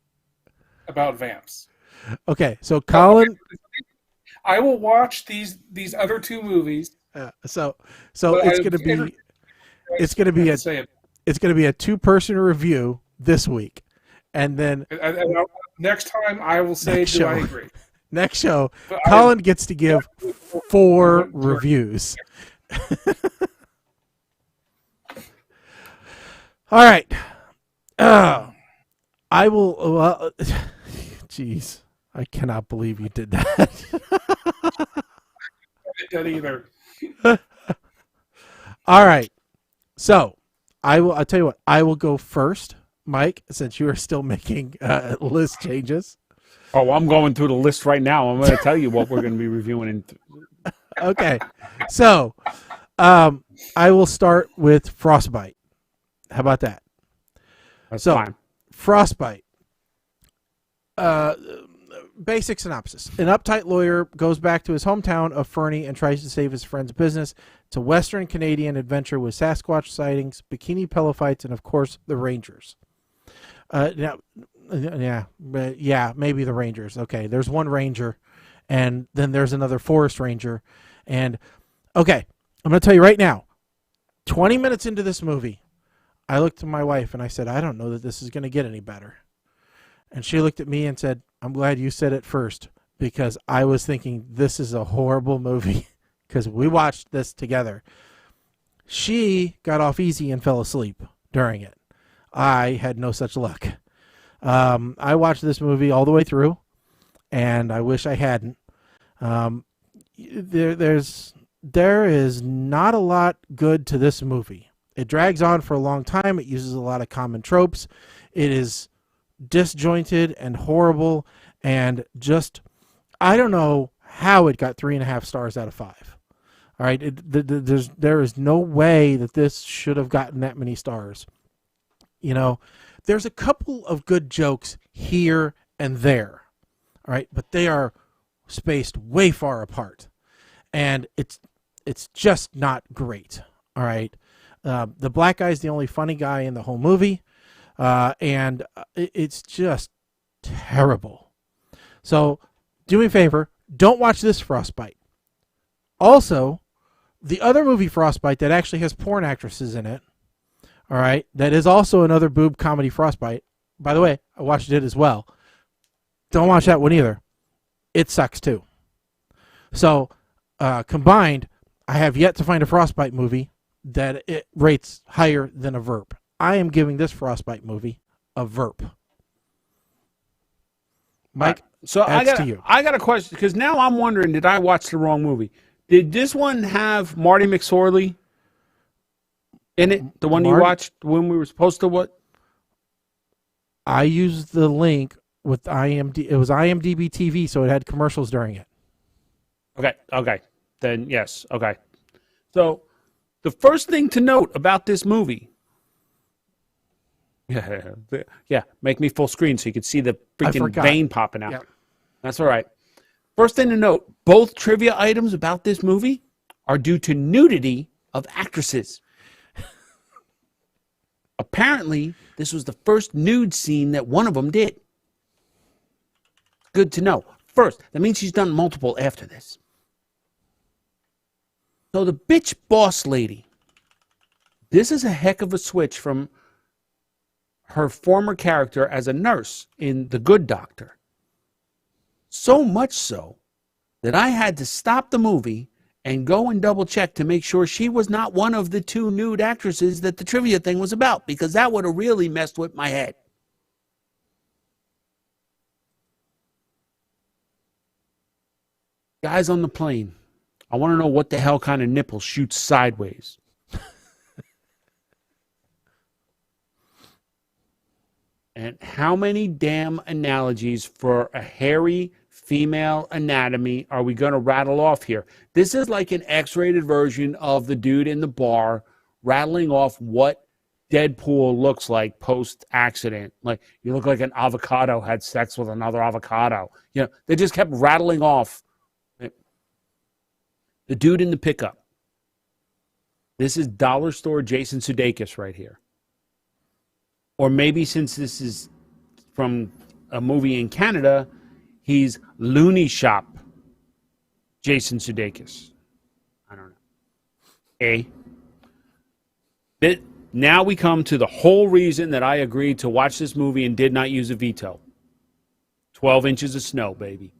about Vamps. Okay, so Colin. I will watch these other two movies. So it's going to be a two-person review this week, and then next time I will say, do I agree? Next show, Colin gets to give 4 reviews. All right. I will. Jeez, I cannot believe you did that. I didn't either. All right. So I'll tell you what. I will go first, Mike, since you are still making list changes. Oh, I'm going through the list right now. I'm going to tell you what we're going to be reviewing. Okay. So I will start with Frostbite. How about that? That's so, fine. Frostbite. Basic synopsis. An uptight lawyer goes back to his hometown of Fernie and tries to save his friend's business. It's a Western Canadian adventure with Sasquatch sightings, bikini pillow fights, and, of course, the Rangers. Maybe the Rangers. Okay, there's one Ranger, and then there's another Forest Ranger. And, okay, I'm going to tell you right now, 20 minutes into this movie, I looked at my wife and I said, I don't know that this is going to get any better. And she looked at me and said, I'm glad you said it first, because I was thinking this is a horrible movie because we watched this together. She got off easy and fell asleep during it. I had no such luck. I watched this movie all the way through, and I wish I hadn't. There is not a lot good to this movie. It drags on for a long time. It uses a lot of common tropes. It is disjointed and horrible, and just, I don't know how it got 3.5 stars out of 5. All right, there is no way that this should have gotten that many stars. You know, there's a couple of good jokes here and there. All right, but they are spaced way far apart, and it's just not great. All right, the black guy is the only funny guy in the whole movie. And it's just terrible. So do me a favor, don't watch this Frostbite. Also, the other movie Frostbite that actually has porn actresses in it, all right, that is also another boob comedy, Frostbite. By the way, I watched it as well. Don't watch that one either. It sucks too. So combined, I have yet to find a Frostbite movie that it rates higher than a Verp. I am giving this Frostbite movie a Verp. Mike, so I got a question, because now I'm wondering, did I watch the wrong movie? Did this one have Marty McSorley in it? The one you watched when we were supposed to what? I used the link with IMDb. It was IMDb TV, so it had commercials during it. Okay. Then yes. Okay. So the first thing to note about this movie. Yeah. Make me full screen so you can see the freaking vein popping out. Yep. That's all right. First thing to note, both trivia items about this movie are due to nudity of actresses. Apparently, this was the first nude scene that one of them did. Good to know. First, that means she's done multiple after this. So the bitch boss lady, this is a heck of a switch from her former character as a nurse in The Good Doctor. So much so that I had to stop the movie and go and double check to make sure she was not one of the 2 nude actresses that the trivia thing was about, because that would have really messed with my head. Guys on the plane, I want to know what the hell kind of nipple shoots sideways. And how many damn analogies for a hairy female anatomy are we going to rattle off here? This is like an X-rated version of the dude in the bar rattling off what Deadpool looks like post-accident. Like, you look like an avocado had sex with another avocado. You know, they just kept rattling off. The dude in the pickup. This is dollar store Jason Sudeikis right here. Or maybe since this is from a movie in Canada, he's Looney Shop Jason Sudeikis. I don't know. Now we come to the whole reason that I agreed to watch this movie and did not use a veto. 12 inches of snow, baby.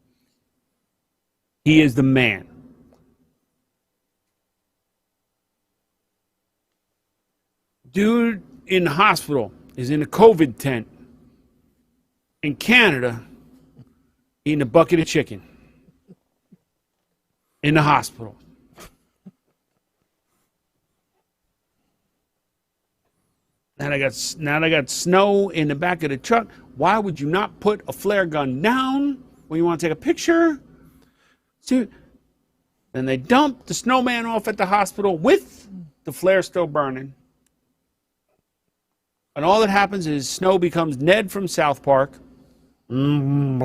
He is the man. Dude in the hospital is in a COVID tent in Canada eating a bucket of chicken in the hospital. Now I got snow in the back of the truck. Why would you not put a flare gun down when you want to take a picture? See, then they dump the snowman off at the hospital with the flare still burning. And all that happens is Snow becomes Ned from South Park. And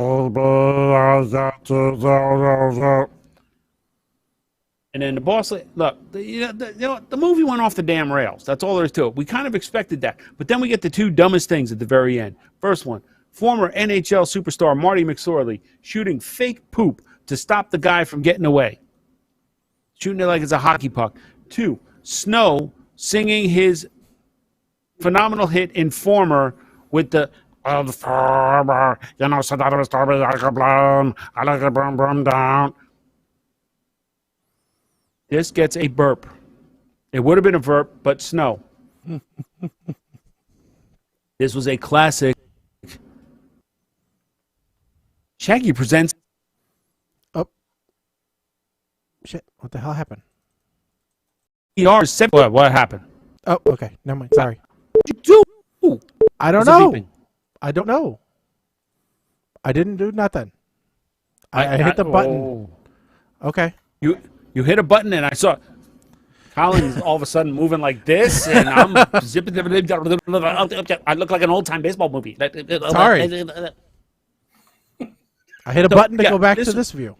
then the boss, look, the movie went off the damn rails. That's all there is to it. We kind of expected that. But then we get the two dumbest things at the very end. First one, former NHL superstar Marty McSorley shooting fake poop to stop the guy from getting away. Shooting it like it's a hockey puck. 2, Snow singing his phenomenal hit Informer with the Informer, you know, so that was story like a blown, I like a brum down. This gets a burp. It would have been a burp, but Snow. This was a classic. Shaggy presents. Oh. Shit. What the hell happened? What happened? Oh, okay. Never mind. Sorry. What did you do? I don't know. I don't know. I didn't do nothing. I hit the button. Okay. You hit a button and I saw Collins all of a sudden moving like this, and I'm zipping. I look like an old time baseball movie. Sorry. I hit a button to go back to this view.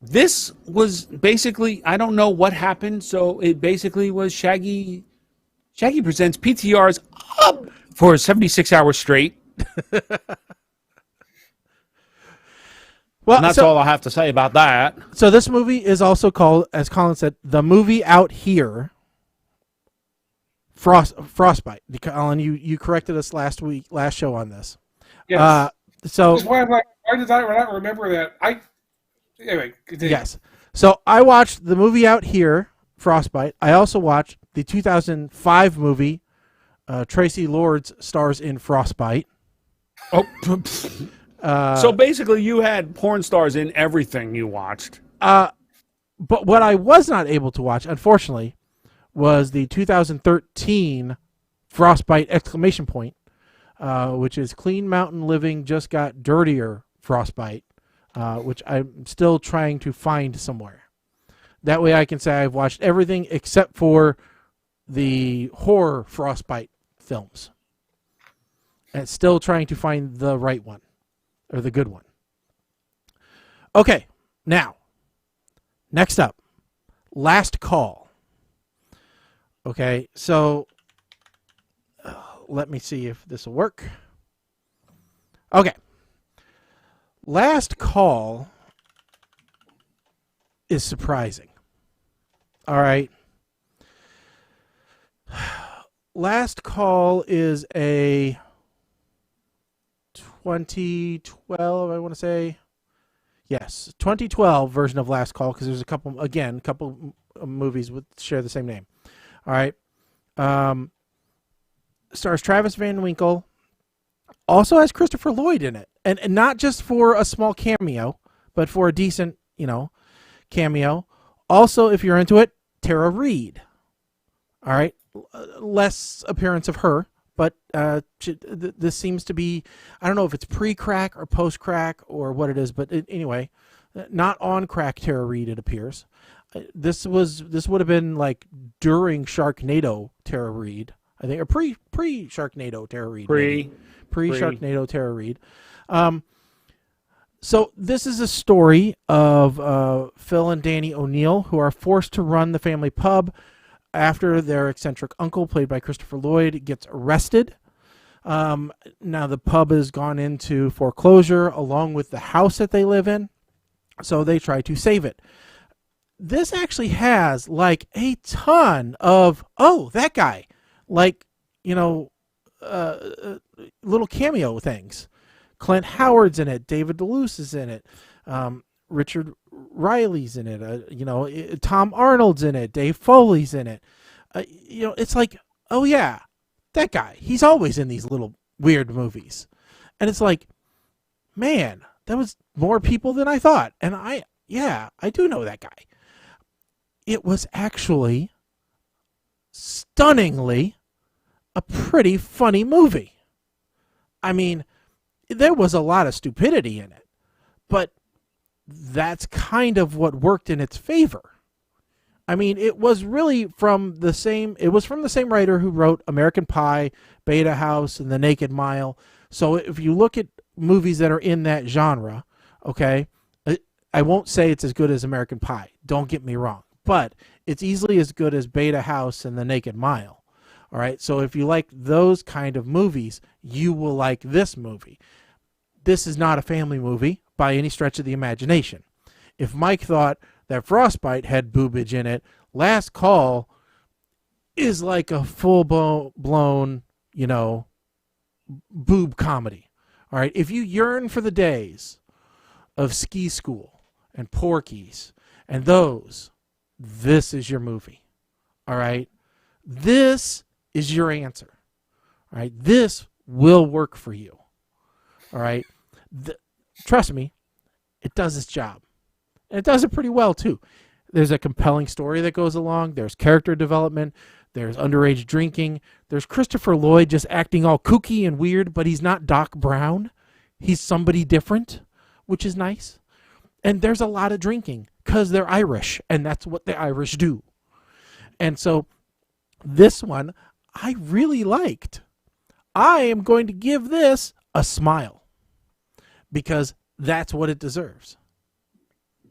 This was basically, I don't know what happened, so it basically was Shaggy presents PTR's up for 76 hours straight. Well, and that's all I have to say about that. So this movie is also called, as Colin said, The Movie Out Here, Frostbite. Colin, you corrected us last show on this. Yes. So why did I not remember that? Anyway, continue. Yes. So I watched The Movie Out Here, Frostbite. I also watched the 2005 movie, Tracy Lords stars in Frostbite. Oh. So basically, you had porn stars in everything you watched. But what I was not able to watch, unfortunately, was the 2013 Frostbite ! Which is Clean Mountain Living Just Got Dirtier Frostbite, which I'm still trying to find somewhere. That way I can say I've watched everything except for the horror Frostbite films. And still trying to find the right one. Or the good one. Okay, now, next up, Last Call. Okay, so let me see if this will work. Okay, Last Call is surprising. All right. Last Call is a 2012, I want to say. Yes, 2012 version of Last Call, because there's a couple movies share the same name. All right. Stars Travis Van Winkle. Also has Christopher Lloyd in it. And not just for a small cameo, but for a decent, cameo. Also, if you're into it, Tara Reid. All right. Less appearance of her. But this seems to be, I don't know if it's pre-crack or post-crack or what it is, but anyway, not on crack Tara Reid, it appears. This would have been like during Sharknado Tara Reid, I think, or pre-Sharknado Tara Reid. Pre-Sharknado Tara Reid. So this is a story of Phil and Danny O'Neill, who are forced to run the family pub after their eccentric uncle, played by Christopher Lloyd, gets arrested. Now the pub has gone into foreclosure along with the house that they live in, so they try to save it. This actually has like a ton of, that guy, like, little cameo things. Clint Howard's in it. David DeLuise is in it. Richard Riley's in it. Tom Arnold's in it. Dave Foley's in it. It's like, oh yeah, that guy. He's always in these little weird movies. And it's like, man, that was more people than I thought. And I do know that guy. It was actually stunningly a pretty funny movie. I mean, there was a lot of stupidity in it, but that's kind of what worked in its favor. I mean, it was really from the same. It was from the same writer who wrote American Pie, Beta House, and The Naked Mile. So if you look at movies that are in that genre, okay, I won't say it's as good as American Pie. Don't get me wrong, but it's easily as good as Beta House and The Naked Mile. All right. So if you like those kind of movies, you will like this movie. This is not a family movie by any stretch of the imagination. If Mike thought that Frostbite had boobage in it, Last Call is like a full-blown, boob comedy. All right. If you yearn for the days of Ski School and Porky's and those, this is your movie. All right. This is your answer. All right. This will work for you. All right. Trust me, it does its job. And it does it pretty well, too. There's a compelling story that goes along. There's character development. There's underage drinking. There's Christopher Lloyd just acting all kooky and weird, but he's not Doc Brown. He's somebody different, which is nice. And there's a lot of drinking because they're Irish, and that's what the Irish do. And so this one I really liked. I am going to give this a smile because that's what it deserves.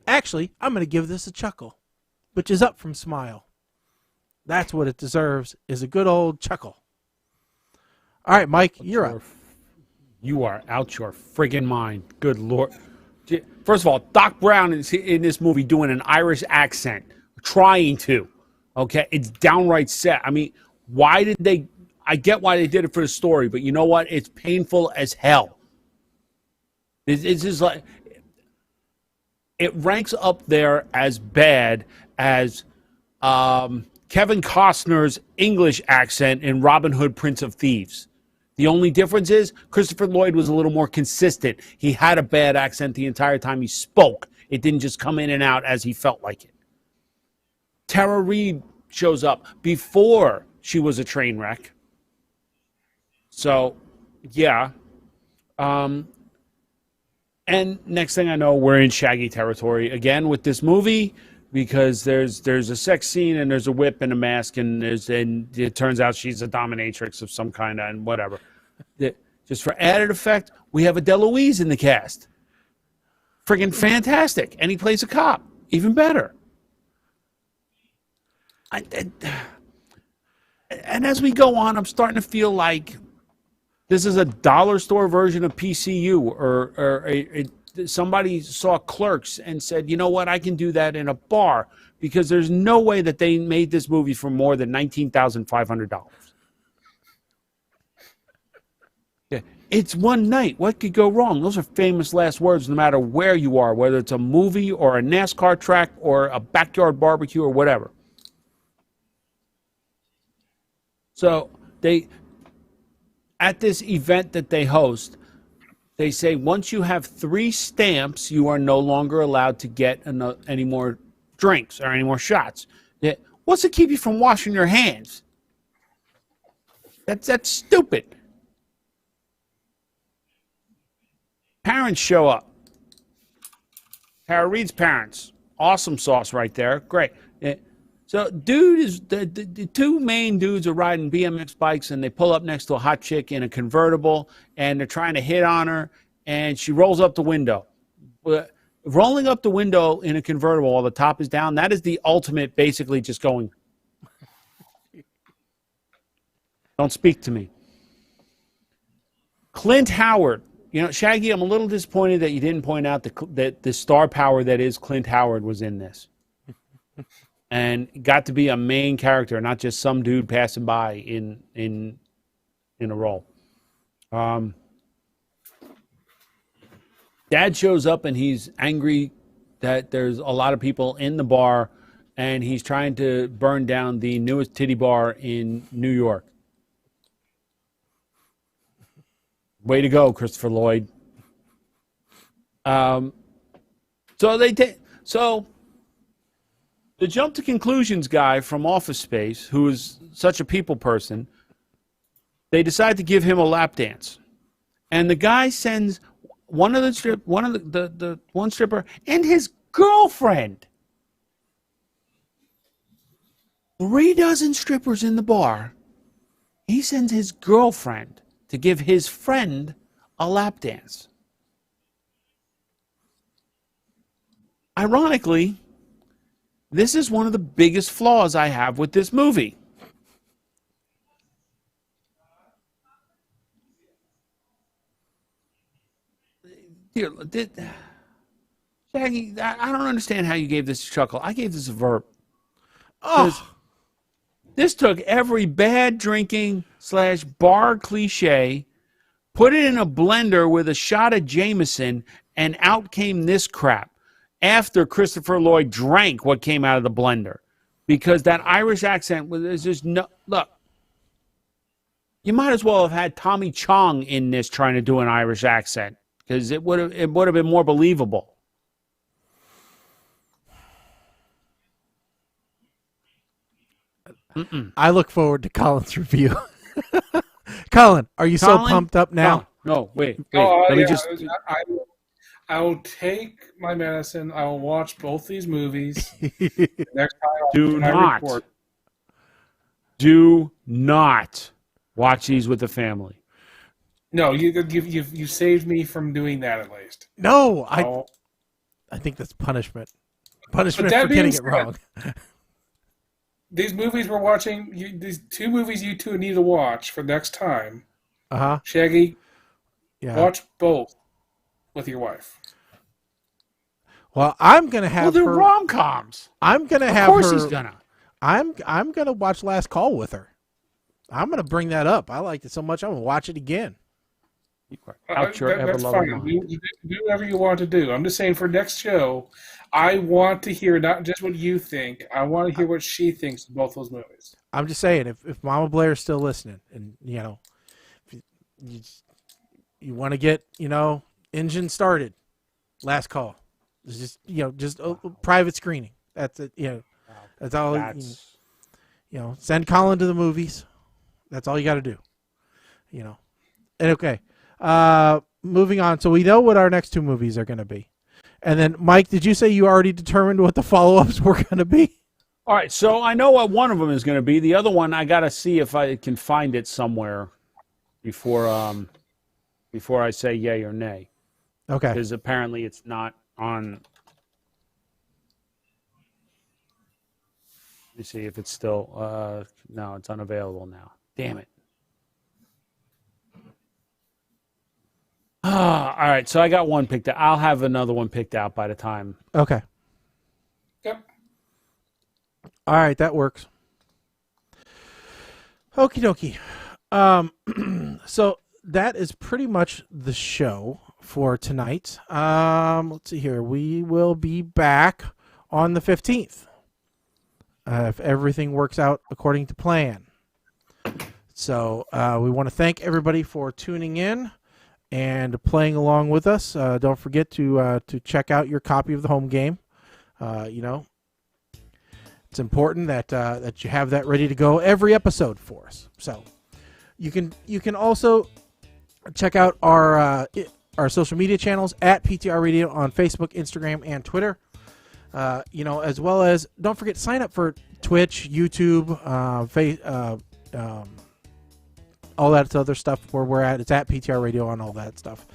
Actually, I'm going to give this a chuckle, which is up from smile. That's what it deserves, is a good old chuckle. All right, Mike, you're up. You are out your friggin' mind. Good Lord. First of all, Doc Brown is in this movie doing an Irish accent, trying to. Okay, it's downright sad. I mean, why did they? I get why they did it for the story, but you know what? It's painful as hell. It's just like it ranks up there as bad as Kevin Costner's English accent in Robin Hood, Prince of Thieves. The only difference is Christopher Lloyd was a little more consistent. He had a bad accent the entire time he spoke. It didn't just come in and out as he felt like it. Tara Reid shows up before she was a train wreck. So, yeah. And next thing I know, we're in Shaggy territory again with this movie because there's a sex scene and there's a whip and a mask and it turns out she's a dominatrix of some kind and whatever. Just for added effect, we have a DeLuise in the cast. Friggin' fantastic. And he plays a cop. Even better. And as we go on, I'm starting to feel like this is a dollar store version of PCU or somebody saw Clerks and said, you know what, I can do that in a bar because there's no way that they made this movie for more than $19,500. Yeah. It's one night. What could go wrong? Those are famous last words no matter where you are, whether it's a movie or a NASCAR track or a backyard barbecue or whatever. So at this event that they host, they say once you have 3 stamps, you are no longer allowed to get any more drinks or any more shots. What's to keep you from washing your hands? That's stupid. Parents show up. Tara Reid's parents. Awesome sauce right there. Great. So the 2 main dudes are riding BMX bikes and they pull up next to a hot chick in a convertible and they're trying to hit on her and she rolls up the window. Rolling up the window in a convertible while the top is down, that is the ultimate basically just going, don't speak to me. Clint Howard. You know, Shaggy, I'm a little disappointed that you didn't point out that the star power that is Clint Howard was in this. And got to be a main character, not just some dude passing by in a role. Dad shows up and he's angry that there's a lot of people in the bar and he's trying to burn down the newest titty bar in New York. Way to go, Christopher Lloyd. So the jump to conclusions guy from Office Space, who is such a people person, they decide to give him a lap dance, and the guy sends one stripper and his girlfriend. 3 dozen strippers in the bar. He sends his girlfriend to give his friend a lap dance. Ironically, this is one of the biggest flaws I have with this movie. Here, Shaggy, I don't understand how you gave this a chuckle. I gave this a verb. Oh. This took every bad drinking / bar cliche, put it in a blender with a shot of Jameson, and out came this crap after Christopher Lloyd drank what came out of the blender. Because that Irish accent was just no... Look, you might as well have had Tommy Chong in this trying to do an Irish accent, because it would have been more believable. I look forward to Colin's review. Colin, are you so pumped up now? No, wait. Let me just. I will take my medicine. I will watch both these movies. Next time, Do not watch these with the family. No, you saved me from doing that at least. No, I think that's punishment. Punishment for getting it wrong. These movies we're watching, these 2 movies you 2 need to watch for next time. Shaggy, watch both with your wife. Well, I'm gonna have. Well, they're rom-coms. I'm gonna have. Of course, her, he's gonna. I'm gonna watch Last Call with her. I'm gonna bring that up. I liked it so much. I'm gonna watch it again. That's fine. Do whatever you want to do. I'm just saying for next show, I want to hear not just what you think. I want to hear what she thinks of both those movies. I'm just saying, if Mama Blair's still listening, and if you want to get engine started, Last Call. It's just a private screening. That's it. That's all. Send Colin to the movies. That's all you got to do. And okay. Moving on. So we know what our next 2 movies are going to be. And then, Mike, did you say you already determined what the follow-ups were going to be? All right. So I know what one of them is going to be. The other one, I got to see if I can find it somewhere before I say yay or nay. Okay. Because apparently it's not on. Let me see if it's still. No, it's unavailable now. Damn it. All right, so I got one picked out. I'll have another one picked out by the time. Okay. Yep. All right, that works. Okie dokie. So that is pretty much the show for tonight. Let's see here. We will be back on the 15th. If everything works out according to plan. So we want to thank everybody for tuning in and playing along with us. Don't forget to check out your copy of the home game. It's important that you have that ready to go every episode for us. So you can also check out our social media channels at PTR Radio on Facebook, Instagram, and Twitter. As well as don't forget sign up for Twitch, YouTube, all that other stuff where we're at. It's at PTR Radio on all that stuff.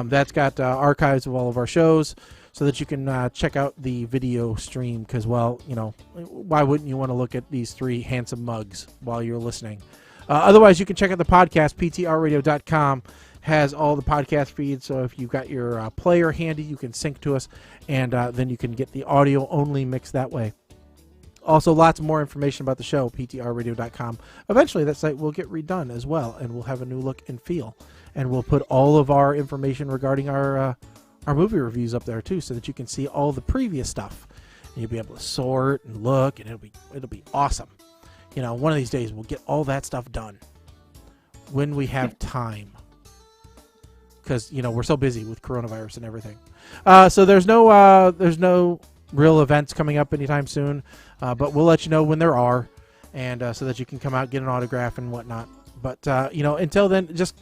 That's got archives of all of our shows so that you can check out the video stream because, why wouldn't you want to look at these 3 handsome mugs while you're listening? Otherwise, you can check out the podcast. PTRradio.com has all the podcast feeds, so if you've got your player handy, you can sync to us, and then you can get the audio-only mix that way. Also, lots more information about the show, PTRradio.com. Eventually, that site will get redone as well, and we'll have a new look and feel. And we'll put all of our information regarding our movie reviews up there, too, so that you can see all the previous stuff. And you'll be able to sort and look, and it'll be awesome. One of these days, we'll get all that stuff done when we have time. Because, we're so busy with coronavirus and everything. So there's no real events coming up anytime soon, but we'll let you know when there are, and so that you can come out, get an autograph and whatnot. But until then, just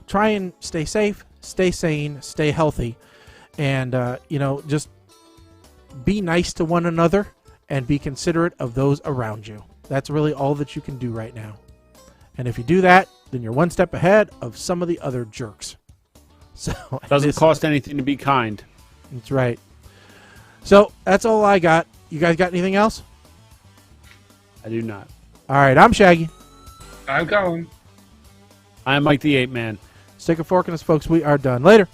try and stay safe, stay sane, stay healthy, and just be nice to one another and be considerate of those around you. That's really all that you can do right now. And if you do that, then you're one step ahead of some of the other jerks. So Doesn't cost anything to be kind. That's right. So that's all I got. You guys got anything else? I do not. All right, I'm Shaggy. I'm Colin. I'm Mike the Ape Man. Stick a fork in us, folks. We are done. Later.